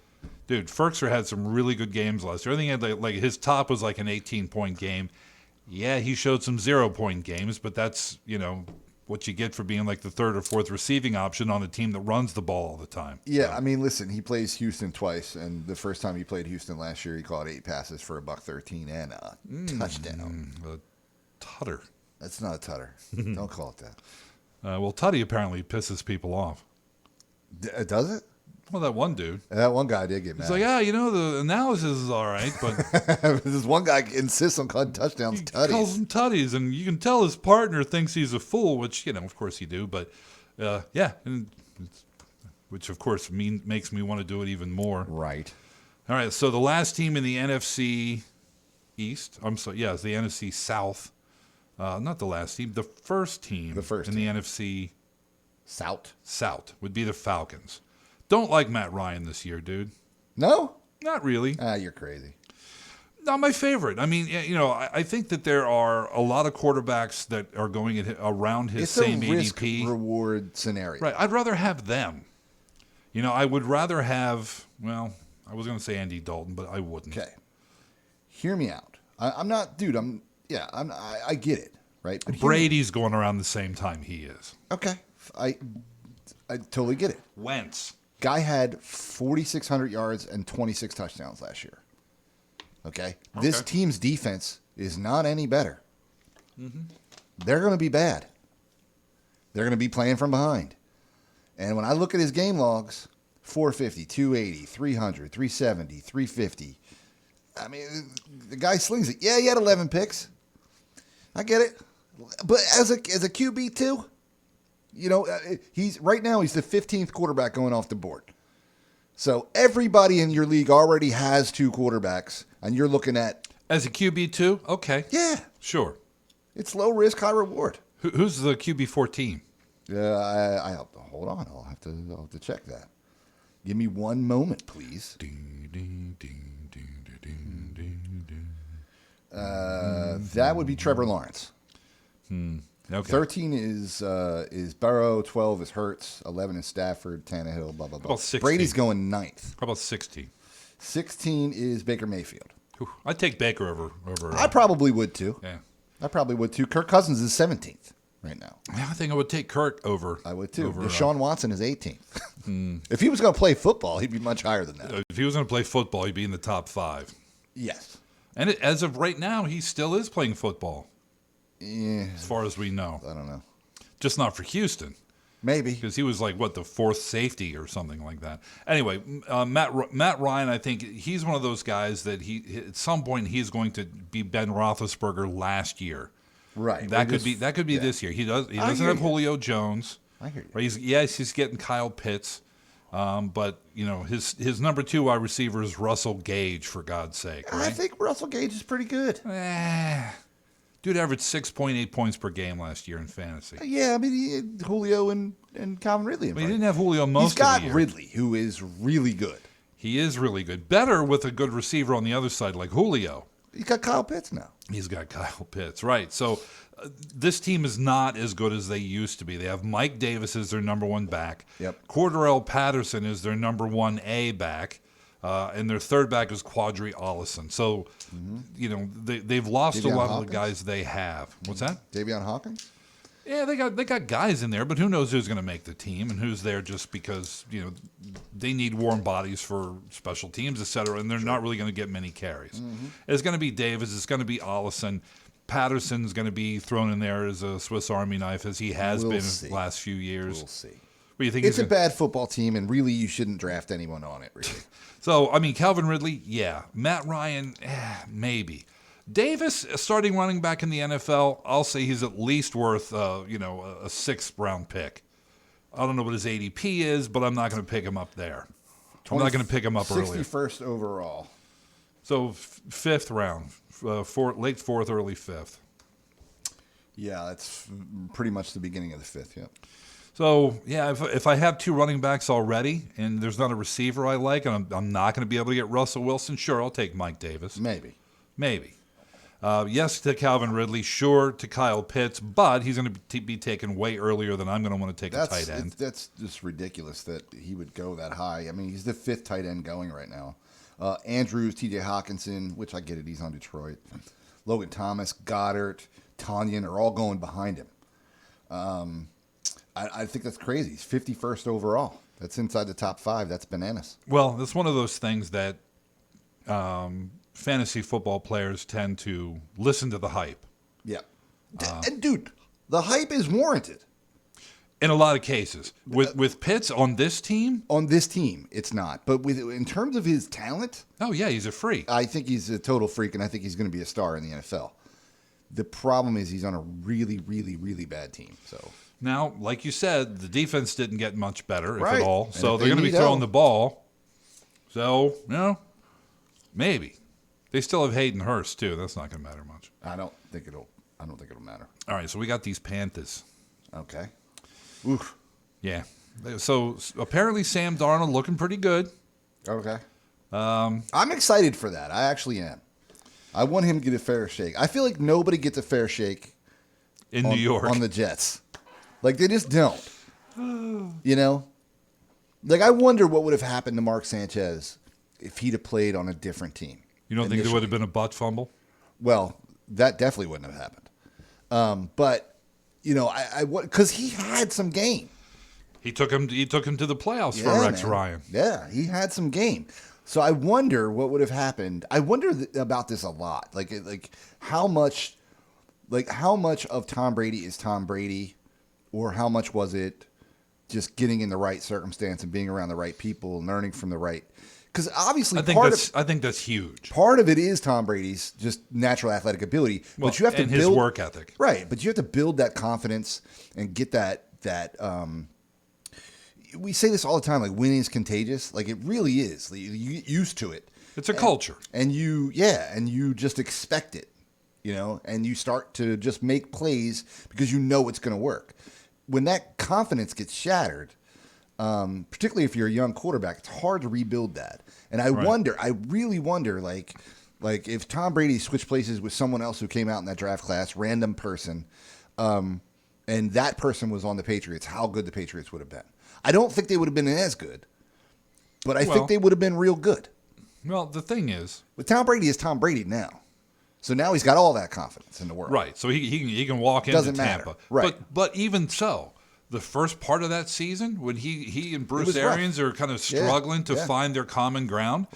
dude, Ferkser had some really good games last year. I think he had his top was like an 18-point game. Yeah, he showed some 0-point games, but that's what you get for being like the third or fourth receiving option on a team that runs the ball all the time. Yeah, I mean, listen, he plays Houston twice, and the first time he played Houston last year, he caught 8 passes for $113 and a touchdown. A tutter. That's not a tutter. Don't call it that. Well, Tutty apparently pisses people off. Does it? Well, that one dude. That one guy did get mad. He's like, the analysis is all right, but this one guy insists on calling touchdowns tutties. He calls them tutties, and you can tell his partner thinks he's a fool, which, of course you do, but, which, of course, makes me want to do it even more. Right. All right, so the last team in the NFC East, it's the NFC South. Not the last team, the first team the NFC South would be the Falcons. Don't like Matt Ryan this year, dude. No? Not really. You're crazy. Not my favorite. I mean, I think that there are a lot of quarterbacks that are going around his same ADP. It's a risk-reward scenario. Right. I'd rather have them. I would rather have, I was going to say Andy Dalton, but I wouldn't. Okay. Hear me out. I'm not, dude, I get it, right? But Brady's going around the same time he is. Okay. I totally get it. Wentz. Guy had 4,600 yards and 26 touchdowns last year. Okay? This team's defense is not any better. Mm-hmm. They're going to be bad. They're going to be playing from behind. And when I look at his game logs, 450, 280, 300, 370, 350. I mean, the guy slings it. Yeah, he had 11 picks. I get it. But as a QB too, he's right now he's the 15th quarterback going off the board. So everybody in your league already has 2 quarterbacks, and you're looking at as a QB too. Okay, yeah, sure. It's low risk, high reward. Who's the QB 14? I hold on. I'll have to check that. Give me one moment, please. That would be Trevor Lawrence. Okay. 13 is Burrow, 12 is Hurts, 11 is Stafford, Tannehill, blah, blah, blah. How about 16? Brady's going 9th. How about 16? 16 is Baker Mayfield. I'd take Baker over. I probably would too. Yeah. I probably would too. Kirk Cousins is 17th right now. I think I would take Kirk over. I would too. Deshaun Watson is 18th. If he was going to play football, he'd be much higher than that. If he was going to play football, he'd be in the top 5. Yes. And as of right now, he still is playing football. Yeah. As far as we know. I don't know. Just not for Houston. Maybe. Because he was like, the 4th safety or something like that. Anyway, Matt Ryan, I think he's one of those guys that at some point he's going to be Ben Roethlisberger last year. Right. That could be this year. He doesn't have Julio Jones. I hear you. Right? He's getting Kyle Pitts. But his number 2 wide receiver is Russell Gage, for God's sake. Right? I think Russell Gage is pretty good. Dude averaged 6.8 points per game last year in fantasy. Yeah, I mean, he had Julio and Calvin Ridley. But he didn't have Julio most of the year. He's got Ridley, who is really good. He is really good. Better with a good receiver on the other side, like Julio. He's got Kyle Pitts now. He's got Kyle Pitts, right. So this team is not as good as they used to be. They have Mike Davis as their number one back. Yep. Cordarrelle Patterson is their number 1A back. And their third back is Quadri Ollison. So, they've lost Davion a lot Hawkins? of the guys they have. What's that? Davion Hawkins? Yeah, they got guys in there, but who knows who's going to make the team and who's there just because, they need warm bodies for special teams, et cetera, and they're not really going to get many carries. Mm-hmm. It's going to be Davis. It's going to be Ollison. Patterson's going to be thrown in there as a Swiss Army knife, as he has been in the last few years. We'll see. What do you think? It's a bad football team, and really you shouldn't draft anyone on it, really. So, Calvin Ridley, yeah. Matt Ryan, maybe. Davis, a starting running back in the NFL, I'll say he's at least worth, a 6th-round pick. I don't know what his ADP is, but I'm not going to pick him up there. I'm not going to pick him up earlier. 61st overall. So, 5th round, late 4th, early 5th. Yeah, that's pretty much the beginning of the 5th, yep. So, yeah, if I have 2 running backs already and there's not a receiver I like and I'm not going to be able to get Russell Wilson, sure, I'll take Mike Davis. Maybe. Yes to Calvin Ridley, sure to Kyle Pitts, but he's going to be taken way earlier than I'm going to want to take a tight end. That's just ridiculous that he would go that high. I mean, he's the 5th tight end going right now. Andrews, T.J. Hawkinson, which I get it, he's on Detroit. Logan Thomas, Goddard, Tanyan are all going behind him. I think that's crazy. He's 51st overall. That's inside the top 5. That's bananas. Well, that's one of those things that fantasy football players tend to listen to the hype. Yeah. And, dude, the hype is warranted. In a lot of cases. With Pitts on this team? On this team, it's not. But in terms of his talent... Oh, yeah, he's a freak. I think he's a total freak, and I think he's going to be a star in the NFL. The problem is he's on a really, really, really bad team. So now, like you said, the defense didn't get much better, right. if at all. And So if they're going to be throwing help. the ball. So, maybe. They still have Hayden Hurst, too. That's not going to matter much. I don't think it'll matter. All right, so we got these Panthers. Okay. Oof. Yeah. So apparently Sam Darnold looking pretty good. Okay. I'm excited for that. I actually am. I want him to get a fair shake. I feel like nobody gets a fair shake in New York on the Jets. Like, they just don't. Like, I wonder what would have happened to Mark Sanchez if he'd have played on a different team. You don't think there would have been a butt fumble? Well, that definitely wouldn't have happened. But because he had some game. He took him to the playoffs for Rex Ryan. Yeah, he had some game. So I wonder what would have happened. I wonder about this a lot. Like how much of Tom Brady is Tom Brady, or how much was it just getting in the right circumstance and being around the right people and learning from the right. Because obviously, I think that's huge. Part of it is Tom Brady's just natural athletic ability, but you have to build his work ethic, right? But you have to build that confidence and get that. We say this all the time, like winning is contagious. Like it really is. Like, you get used to it. It's a culture, and you just expect it, and you start to just make plays because you know it's going to work. When that confidence gets shattered. Particularly if you're a young quarterback, it's hard to rebuild that. And I really wonder, like if Tom Brady switched places with someone else who came out in that draft class, random person, and that person was on the Patriots, how good the Patriots would have been. I don't think they would have been as good, but I think they would have been real good. Well, the thing is, but Tom Brady is Tom Brady now. So now he's got all that confidence in the world. Right. So he can walk into Tampa. Matter. Right. But even so, the first part of that season, when he and Bruce Arians are kind of struggling to find their common ground,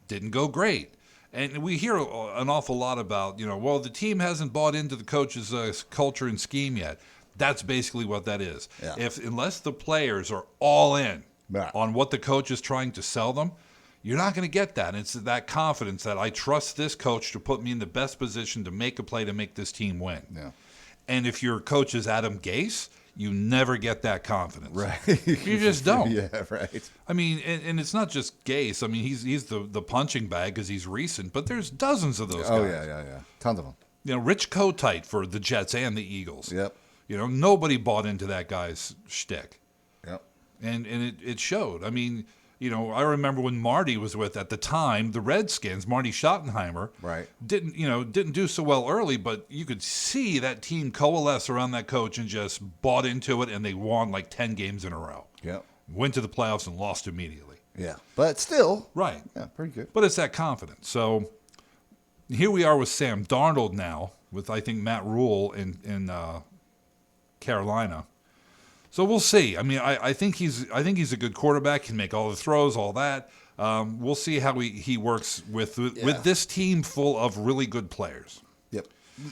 didn't go great. And we hear an awful lot about, the team hasn't bought into the coach's culture and scheme yet. That's basically what that is. Yeah. Unless the players are all in on what the coach is trying to sell them, you're not going to get that. It's that confidence that I trust this coach to put me in the best position to make a play to make this team win. Yeah. And if your coach is Adam Gase, you never get that confidence. Right. You just don't. Yeah, right. I mean, and it's not just Gase. I mean, he's the punching bag because he's recent, but there's dozens of those guys. Oh, yeah. Tons of them. Rich Kotite for the Jets and the Eagles. Yep. Nobody bought into that guy's shtick. Yep. And it showed. I mean, I remember when Marty was with, at the time, the Redskins, Marty Schottenheimer, Right. didn't do so well early, but you could see that team coalesce around that coach and just bought into it, and they won like 10 games in a row. Yep. Went to the playoffs and lost immediately. Yeah. But still. Right. Yeah, pretty good. But it's that confidence. So here we are with Sam Darnold now, with, I think, Matt Rule in Carolina. So we'll see. I mean, I think he's a good quarterback. Can make all the throws, all that. We'll see how he works with this team full of really good players. Yep.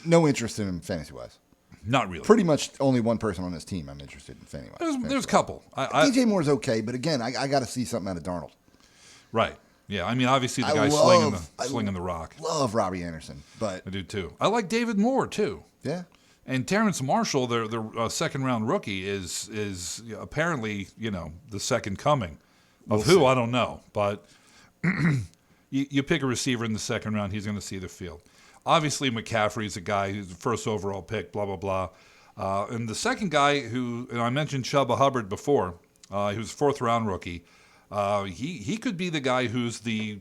No interest in him fantasy-wise. Not really. Pretty much only one person on this team I'm interested in fantasy-wise. There's a couple. DJ Moore's okay, but again, I got to see something out of Darnold. Right. Yeah. I mean, obviously the guy slinging the rock. Love Robbie Anderson, but I do too. I like David Moore too. Yeah. And Terrence Marshall, their second-round rookie, is apparently, the second coming of who, I don't know. But you pick a receiver in the second round, he's going to see the field. Obviously, McCaffrey's a guy who's the first overall pick, blah, blah, blah. And the second guy and I mentioned Chuba Hubbard before, he was a fourth-round rookie. He could be the guy who's the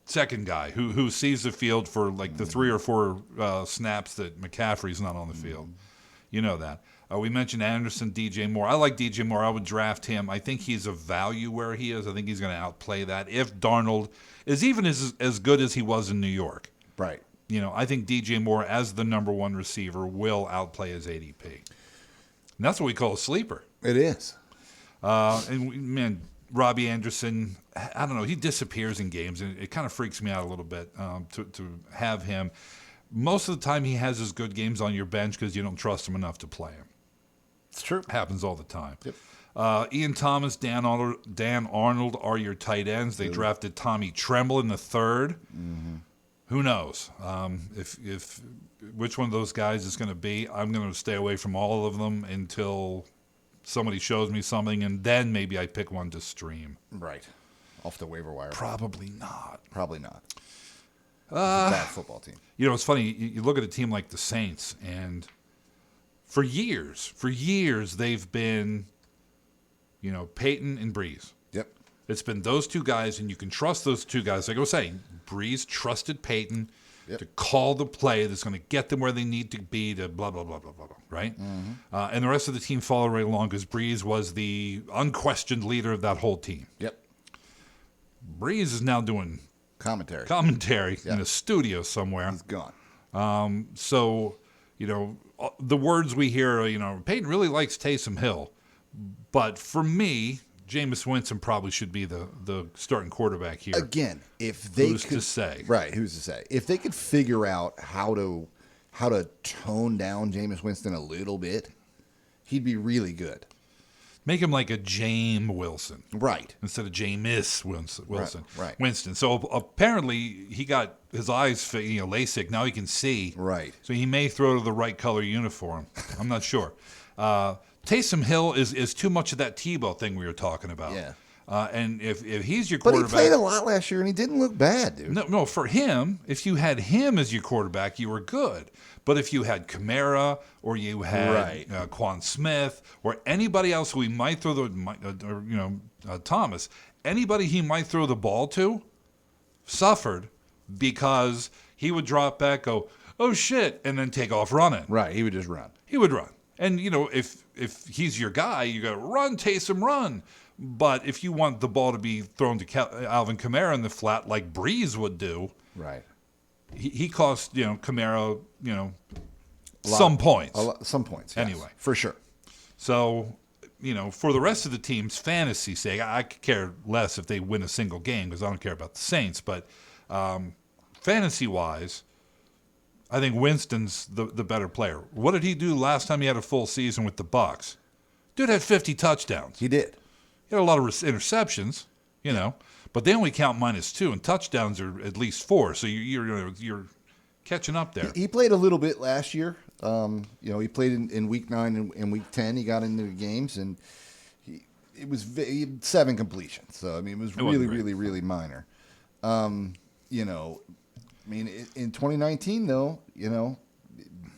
second guy who sees the field for like the 3 or 4 snaps that McCaffrey's not on the field. You know that. We mentioned Anderson, DJ Moore. I like DJ Moore. I would draft him. I think he's a value where he is. I think he's going to outplay that if Darnold is even as good as he was in New York. Right. I think DJ Moore as the number 1 receiver will outplay his ADP. And that's what we call a sleeper. It is. Man, Robbie Anderson, I don't know, he disappears in games, and it kind of freaks me out a little bit to have him. Most of the time he has his good games on your bench because you don't trust him enough to play him. It's true. Happens all the time. Yep. Ian Thomas, Dan Arnold are your tight ends. They drafted Tommy Tremble in the 3rd. Mm-hmm. Who knows if which one of those guys is going to be. I'm going to stay away from all of them until somebody shows me something, and then maybe I pick one to stream. Right. Off the waiver wire. Probably not. Probably not. It's a bad football team. It's funny. You look at a team like the Saints, and for years they've been, Peyton and Breeze. Yep. It's been those two guys, and you can trust those two guys. Like I was saying, Breeze trusted Peyton to call the play that's going to get them where they need to be to blah, blah, blah, blah, blah, blah, right? Mm-hmm. And the rest of the team followed right along because Breeze was the unquestioned leader of that whole team. Yep. Breeze is now doing commentary in a studio somewhere. He's gone. So, the words we hear are, Peyton really likes Taysom Hill. But for me, Jameis Winston probably should be the starting quarterback here. Again, if they who's to say? Right, who's to say? If they could figure out how to tone down Jameis Winston a little bit, he'd be really good. Make him like a James Wilson. Right. Instead of Jameis Wilson. Right. Winston. So apparently he got his eyes LASIK. Now he can see. Right. So he may throw to the right color uniform. I'm not sure. Taysom Hill is too much of that Tebow thing we were talking about. Yeah. And if he's your but quarterback. But he played a lot last year, and he didn't look bad, dude. No, for him, if you had him as your quarterback, you were good. But if you had Kamara or you had Quan Smith or anybody else who he might throw Thomas, anybody he might throw the ball to suffered because he would drop back, go, oh, shit, and then take off running. Right, he would just run. He would run. And, if he's your guy, you go, run, Taysom, run. But if you want the ball to be thrown to Alvin Kamara in the flat like Breeze would do, right? He cost Kamara some points. Some points. Yes, anyway, for sure. So for the rest of the team's fantasy sake, I could care less if they win a single game because I don't care about the Saints. But fantasy wise, I think Winston's the better player. What did he do last time he had a full season with the Bucs? Dude had 50 touchdowns. He did. He had a lot of interceptions, but they only count -2, and touchdowns are at least 4. So you're catching up there. He played a little bit last year. He played in week 9 and week 10. He got into the games, and he had 7 completions. So it was really minor. In 2019 though,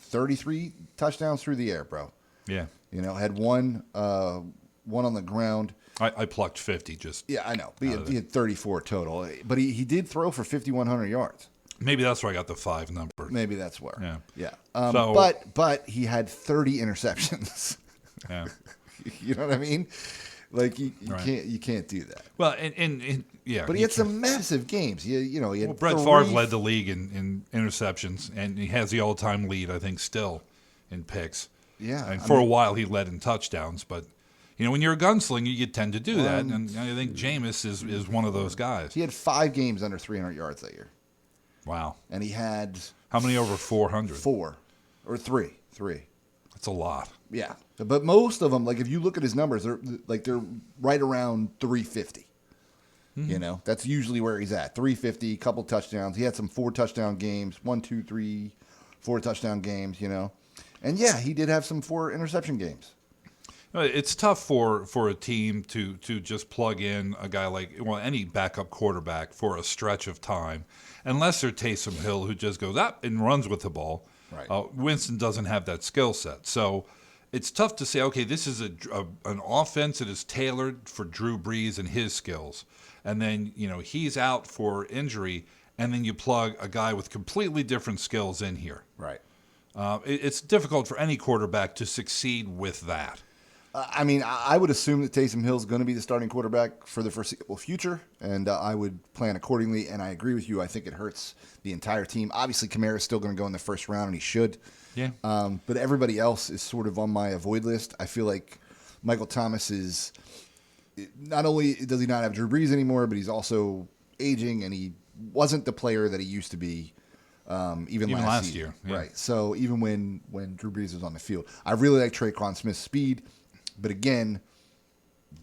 33 touchdowns through the air, bro. Yeah. Had one on the ground. I plucked 50 just. Yeah, I know. He had 34 total. But he did throw for 5,100 yards. Maybe that's where I got the 5 number. Maybe that's where. Yeah. But he had 30 interceptions. Yeah. You know what I mean? Like you can't do that. Well, and yeah. But he had some massive games. He had Brett Favre led the league in interceptions, and he has the all-time lead, I think, still in picks. Yeah. And for a while, he led in touchdowns. But, when you're a gunslinger, you tend to do that. And I think Jameis is one of those guys. He had 5 games under 300 yards that year. Wow. And he had... How many over 400? 4. Or 3. That's a lot. Yeah. But most of them, like if you look at his numbers, they're right around 350. Mm-hmm. That's usually where he's at. 350, couple touchdowns. He had some 4 touchdown games. 1, 2, 3, 4 touchdown games, And yeah, he did have some 4 interception games. It's tough for a team to just plug in a guy like any backup quarterback for a stretch of time, unless they're Taysom Hill, who just goes up and runs with the ball. Right. Winston doesn't have that skill set, so it's tough to say. Okay, this is an offense that is tailored for Drew Brees and his skills, and then he's out for injury, and then you plug a guy with completely different skills in here. Right. It's difficult for any quarterback to succeed with that. I would assume that Taysom Hill is going to be the starting quarterback for the foreseeable future, and I would plan accordingly. And I agree with you. I think it hurts the entire team. Obviously, Kamara is still going to go in the first round, and he should. Yeah. But everybody else is sort of on my avoid list. I feel like Michael Thomas is not only does he not have Drew Brees anymore, but he's also aging, and he wasn't the player that he used to be. Even last year. Yeah. Right. So even when Drew Brees was on the field, I really like Traquan Smith's speed. But again,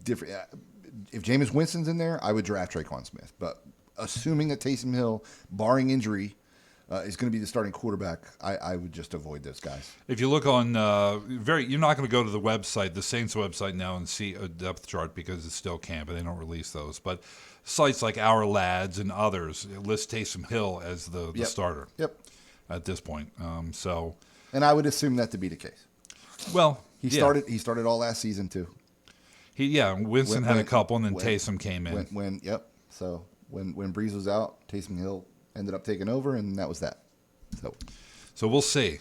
different. If Jameis Winston's in there, I would draft Traquan Smith. But assuming that Taysom Hill, barring injury, is going to be the starting quarterback, I would just avoid those guys. If you look on you're not going to go to the website, the Saints website now, and see a depth chart because it's still camp and they don't release those. But sites like Our Lads and others list Taysom Hill as the starter. Yep. At this point, and I would assume that to be the case. Well. He started all last season too. Winston had a couple, and then Taysom came in. So when Brees was out, Taysom Hill ended up taking over, and that was that. So we'll see.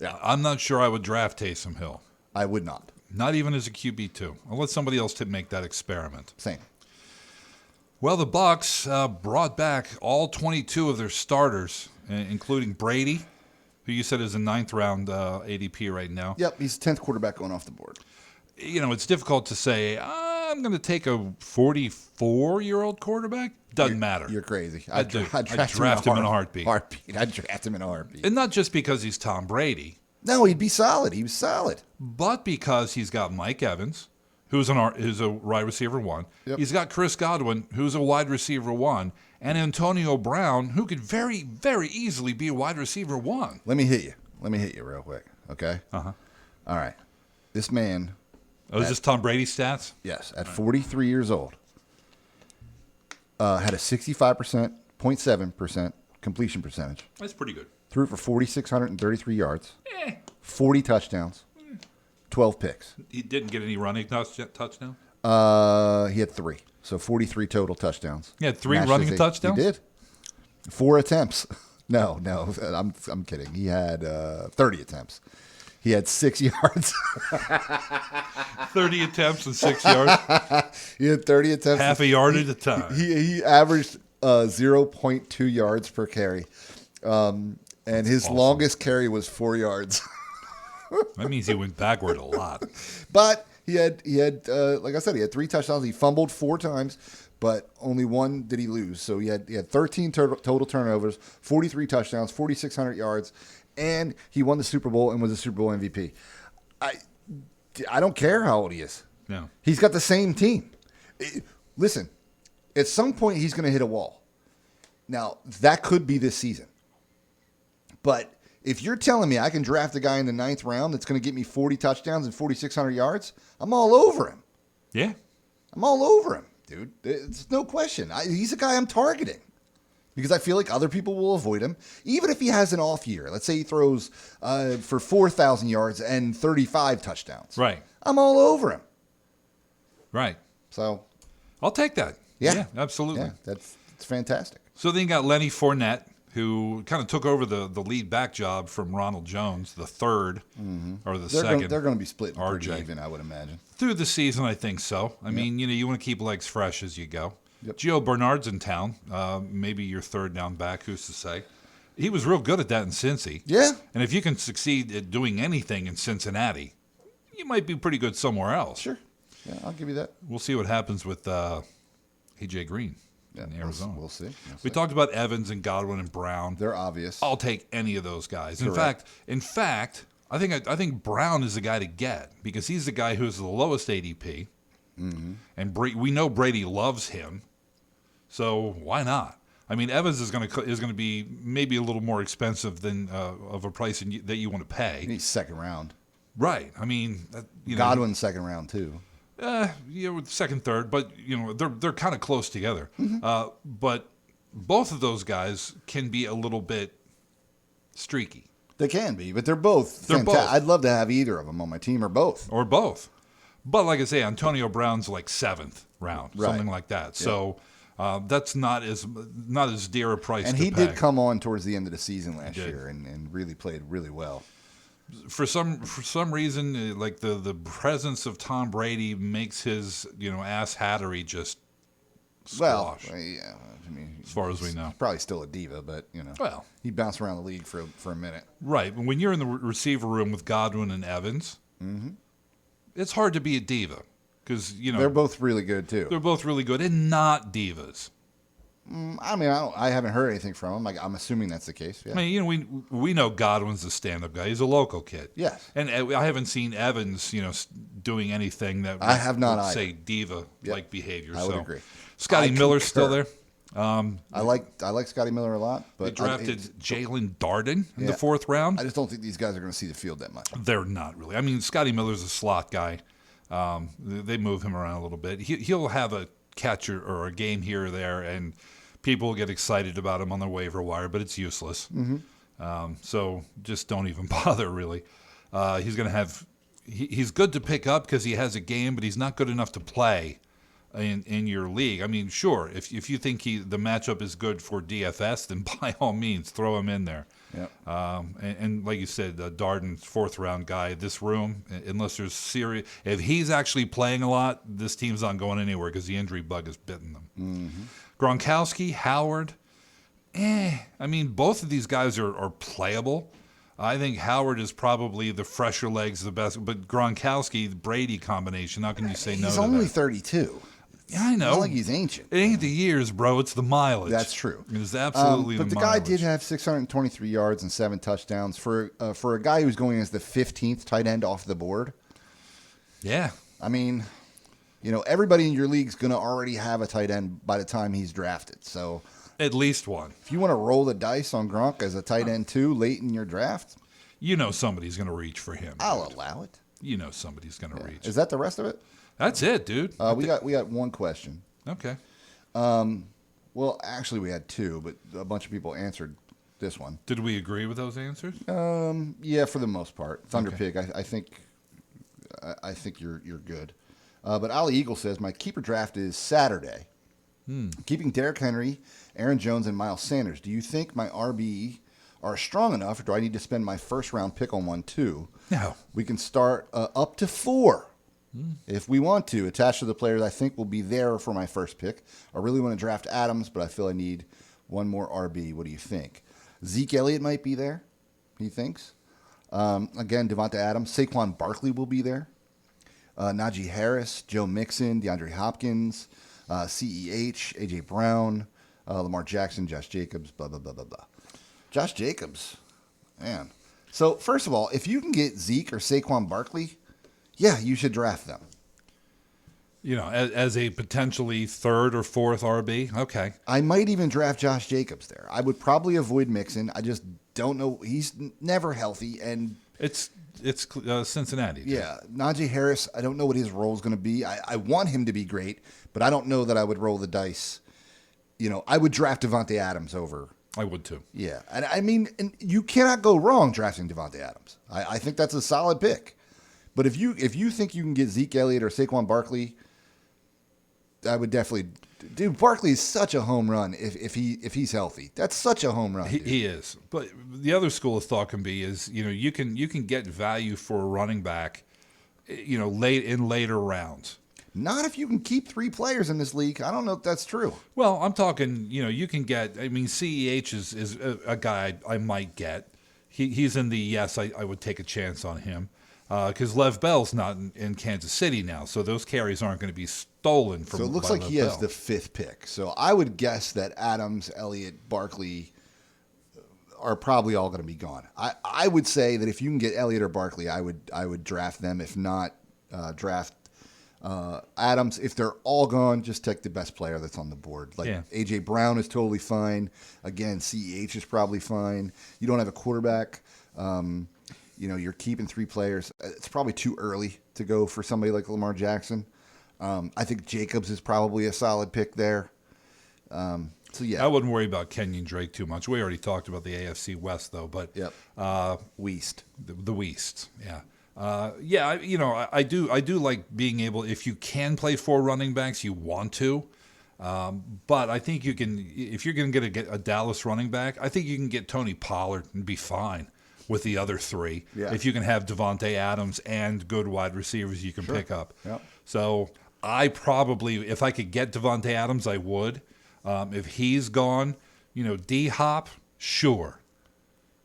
Yeah, I'm not sure I would draft Taysom Hill. I would not. Not even as a QB2. I'll let somebody else make that experiment. Same. Well, the Bucs brought back all 22 of their starters, including Brady, who you said is a 9th round ADP right now. Yep, he's 10th quarterback going off the board. It's difficult to say, I'm going to take a 44-year-old quarterback. Doesn't matter. You're crazy. I'd draft him in a heartbeat. I'd draft him in a heartbeat. And not just because he's Tom Brady. No, he'd be solid. He was solid. But because he's got Mike Evans, who's a wide receiver 1. Yep. He's got Chris Godwin, who's a wide receiver 1. And Antonio Brown, who could very, very easily be a wide receiver 1. Let me hit you real quick, okay? Uh-huh. All right. This man... is this Tom Brady stats? Yes. At 43 years old, had a 65.7% completion percentage. That's pretty good. Threw for 4,633 yards, 40 touchdowns, 12 picks. He didn't get any running touchdowns? He had 3. So 43 total touchdowns. He had 3 running touchdowns? He did. 4 attempts. No, I'm kidding. He had 30 attempts. He had 6 yards. 30 attempts and 6 yards? He had 30 attempts. Half a yard at a time. He averaged 0.2 yards per carry. And his longest carry was 4 yards. That means he went backward a lot. But he had like I said, he had 3 touchdowns. He fumbled 4 times, but only 1 did he lose. So he had 13 total turnovers, 43 touchdowns, 4,600 yards, and he won the Super Bowl and was a Super Bowl MVP. I don't care how old he is. No. He's got the same team. Listen, at some point he's going to hit a wall. Now, that could be this season. But if you're telling me I can draft a guy in the 9th round that's going to get me 40 touchdowns and 4,600 yards, I'm all over him. Yeah. I'm all over him, dude. It's no question. He's a guy I'm targeting because I feel like other people will avoid him. Even if he has an off year. Let's say he throws for 4,000 yards and 35 touchdowns. Right. I'm all over him. Right. So I'll take that. Yeah. Absolutely. yeah, it's fantastic. So then you got Lenny Fournette, who kind of took over the lead back job from Ronald Jones, the third or the second. They're going to be split pretty RJ. even, I would imagine. Through the season, I think so. I mean, you want to keep legs fresh as you go. Yep. Gio Bernard's in town. Maybe your third down back, who's to say? He was real good at that in Cincy. Yeah. And if you can succeed at doing anything in Cincinnati, you might be pretty good somewhere else. Sure. Yeah, I'll give you that. We'll see what happens with A.J. Green in Arizona. We'll see. We talked about Evans and Godwin and Brown. They're obvious. I'll take any of those guys. Correct. In fact, I think Brown is the guy to get because he's the guy who's the lowest ADP, and we know Brady loves him. So why not? I mean, Evans is going to be maybe a little more expensive than of a price that you want to pay. He's second round. Right. I mean, Godwin's second round too. Second, third, but they're kind of close together. But both of those guys can be a little bit streaky. They can be, but they're both fantastic. I'd love to have either of them on my team or both. But like I say, Antonio Brown's like 7th round, Right. something like that. Yeah. So that's not as dear a price. And to he pay. did come on towards the end of the season last year and really played really well. For some reason, like the presence of Tom Brady makes his ass hattery just squash. Well, yeah. I mean, as far as we know, he's probably still a diva, but well, he bounced around the league for a minute. Right. When you're in the receiver room with Godwin and Evans, it's hard to be a diva because they're both really good too. They're both really good and not divas. I mean, I haven't heard anything from him. Like, I'm assuming that's the case. Yeah. I mean, we know Godwin's a stand-up guy. He's a local kid. Yes. And I haven't seen Evans, doing anything that I have not would say diva-like behavior. I would agree. Scotty Miller's still there. I like Scotty Miller a lot, but they drafted Jalen Darden in the 4th round. I just don't think these guys are going to see the field that much. They're not really. I mean, Scotty Miller's a slot guy. They move him around a little bit. He'll have a catcher or a game here or there, and people will get excited about him on the waiver wire, but it's useless. So just don't even bother, really. He's going to have he's good to pick up because he has a game, but he's not good enough to play in your league. I mean, sure, if you think the matchup is good for DFS, then by all means, throw him in there. Yep. And like you said, Darden, 4th round guy. This room, unless there's serious, if he's actually playing a lot, this team's not going anywhere because the injury bug has bitten them. Gronkowski, Howard, I mean, both of these guys are playable. I think Howard is probably the fresher legs, the best, but Gronkowski, the Brady combination. How can you say no to that? He's only 32. Yeah, I know. It's not like he's ancient. It ain't the years, bro. It's the mileage. That's true. It is absolutely but the mileage. guy did have 623 yards and 7 touchdowns for a guy who's going as the 15th tight end off the board. Yeah. I mean, everybody in your league's going to already have a tight end by the time he's drafted. So at least one. If you want to roll the dice on Gronk as a tight end too late in your draft, somebody's going to reach for him. I'll allow it. Somebody's going to reach. Is that the rest of it? That's it, dude. We got one question. Okay. Well, actually, we had 2, but a bunch of people answered this one. Did we agree with those answers? Yeah, for the most part. Thunder Okay. Pig, I think you're good. But Ali Eagle says my keeper draft is Saturday. Keeping Derrick Henry, Aaron Jones, and Miles Sanders. Do you think my RB are strong enough, or do I need to spend my first round pick on one too? No. We can start up to 4. If we want to, attached to the players I think will be there for my first pick. I really want to draft Adams, but I feel I need one more RB. What do you think? Zeke Elliott might be there, he thinks. Again, Devonta Adams. Saquon Barkley will be there. Najee Harris, Joe Mixon, DeAndre Hopkins, CEH, A.J. Brown, Lamar Jackson, Josh Jacobs, blah, blah, blah, blah, blah. Josh Jacobs, man. So, first of all, if you can get Zeke or Saquon Barkley, yeah, you should draft them. As a potentially 3rd or 4th RB. Okay. I might even draft Josh Jacobs there. I would probably avoid Mixon. I just don't know. He's never healthy, and it's Cincinnati. Too. Yeah, Najee Harris. I don't know what his role is going to be. I want him to be great, but I don't know that I would roll the dice. I would draft Devontae Adams over. I would too. Yeah, and I mean, and you cannot go wrong drafting Devontae Adams. I think that's a solid pick. But if you think you can get Zeke Elliott or Saquon Barkley, would definitely. Dude, Barkley is such a home run if he's healthy. That's such a home run. He is. But the other school of thought can be is you can get value for a running back, later rounds. Not if you can keep 3 players in this league. I don't know if that's true. Well, I'm talking. You can get. I mean, CEH is a guy I might get. He's in the yes. I would take a chance on him. Because Lev Bell's not in Kansas City now, so those carries aren't going to be stolen from. So it looks like he has the 5th pick. So I would guess that Adams, Elliott, Barkley are probably all going to be gone. I would say that if you can get Elliott or Barkley, I would draft them. If not, draft Adams. If they're all gone, just take the best player that's on the board. A.J. Brown is totally fine. Again, CEH is probably fine. You don't have a quarterback. You're keeping 3 players. It's probably too early to go for somebody like Lamar Jackson. I think Jacobs is probably a solid pick there. I wouldn't worry about Kenyon Drake too much. We already talked about the AFC West, though. But West, the West, yeah. I do like being able, if you can play 4 running backs, you want to. But I think you can, if you're going to get a Dallas running back, I think you can get Tony Pollard and be fine with the other 3. Yeah. If you can have Devontae Adams and good wide receivers you can pick up. Yep. So I probably, if I could get Devontae Adams, I would. If he's gone, D-Hop, sure.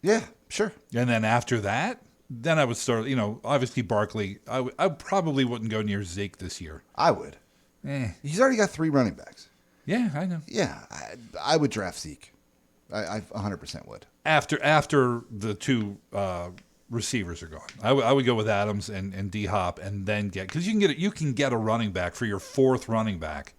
Yeah, sure. And then after that, then I would start, obviously Barkley. I probably wouldn't go near Zeke this year. I would. He's already got 3 running backs. Yeah, I know. Yeah, I would draft Zeke. I 100% would. After the 2 receivers are gone, I would go with Adams and D-Hop, and then because you can get a running back for your 4th running back,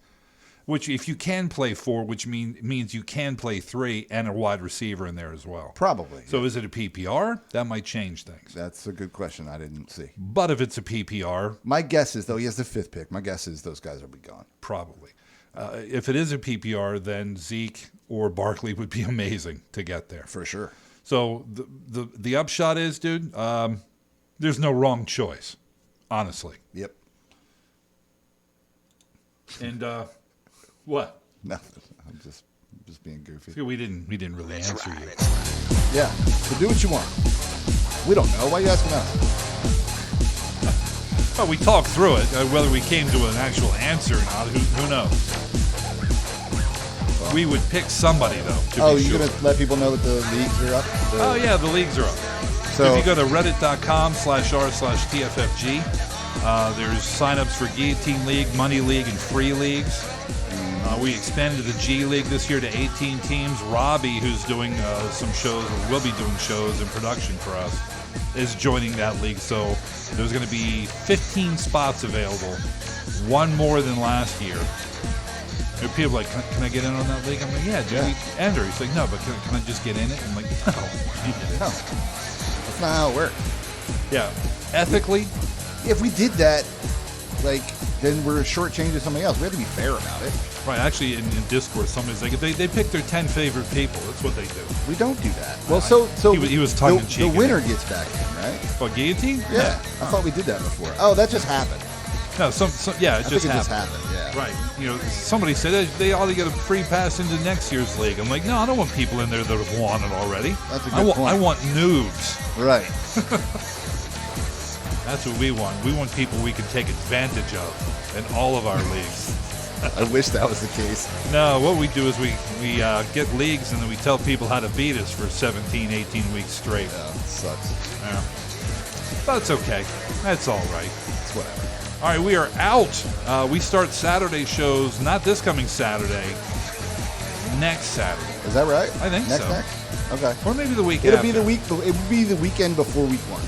which if you can play 4, which means you can play 3 and a wide receiver in there as well. Probably. So is it a PPR? That might change things. That's a good question. I didn't see. But if it's a PPR, my guess is though he has the 5th pick. My guess is those guys will be gone. Probably. If it is a PPR, then Zeke or Barkley would be amazing to get there. For sure. So the upshot is, dude, there's no wrong choice, honestly. Yep. And what? Nothing. I'm just being goofy. See, we didn't really answer you. Yeah. So do what you want. We don't know. Why are you asking us? Well, we talked through it. Whether we came to an actual answer or not, who knows? We would pick somebody, though. You're going to let people know that the leagues are up? The leagues are up. So if you go to reddit.com/r/TFFG, there's signups for Guillotine League, Money League, and Free Leagues. We expanded the G League this year to 18 teams. Robbie, who's doing some shows, or will be doing shows in production for us, is joining that league. So there's going to be 15 spots available, 1 more than last year. People are like, can I get in on that league? I'm like, yeah, dude, enter. He's like, no, but can I just get in it? I'm like, no. That's not how it works. Yeah. Ethically? If we did that, then we're shortchanging somebody else. We have to be fair about it. Right. Actually, in Discord, somebody's like, they pick their 10 favorite people. That's what they do. We don't do that. Well, he was tongue in cheek. The winner gets back in, right? What, guillotine? Yeah. I thought we did that before. Oh, that just happened. No, it just happened. Yeah. Right. Somebody said they ought to get a free pass into next year's league. I'm like, no, I don't want people in there that have won it already. That's a good point. I want noobs. Right. That's what we want. We want people we can take advantage of in all of our leagues. I wish that was the case. No, what we do is we get leagues and then we tell people how to beat us for 17, 18 weeks straight. Yeah, it sucks. Yeah. But it's okay. That's all right. It's whatever. All right, we are out. We start Saturday shows, not this coming Saturday, next Saturday. Is that right? I think so. Next? Okay. Or maybe the week It would be the weekend before week 1.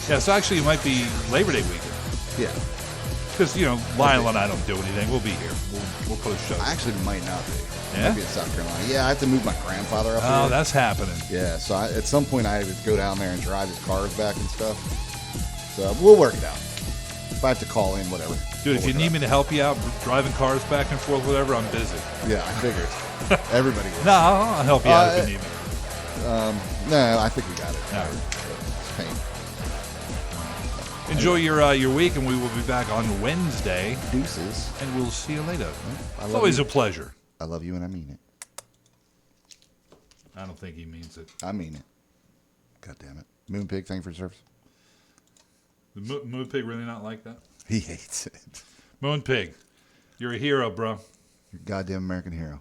Yeah, so actually it might be Labor Day weekend. Yeah. Because, Lyle and I don't do anything. We'll be here. We'll post shows. I actually might not be. Yeah? I'll be in South Carolina. Yeah, I have to move my grandfather up here. Oh, that's happening. Yeah, so at some point I would go down there and drive his cars back and stuff. So we'll work it out. If I have to call in, whatever. Dude, if you need me to help you out driving cars back and forth, whatever, I'm busy. Yeah, I figured. Everybody will. No, I'll help you out if you need me. No, I think we got it. All right. It's pain. Enjoy your week, and we will be back on Wednesday. Deuces. And we'll see you later. I It's love always you. a pleasure. I love you, and I mean it. I don't think he means it. I mean it. God damn it. Moon Pig, thank you for your service. The Moon Pig really not like that? He hates it. Moon Pig, you're a hero, bro. You're a goddamn American hero.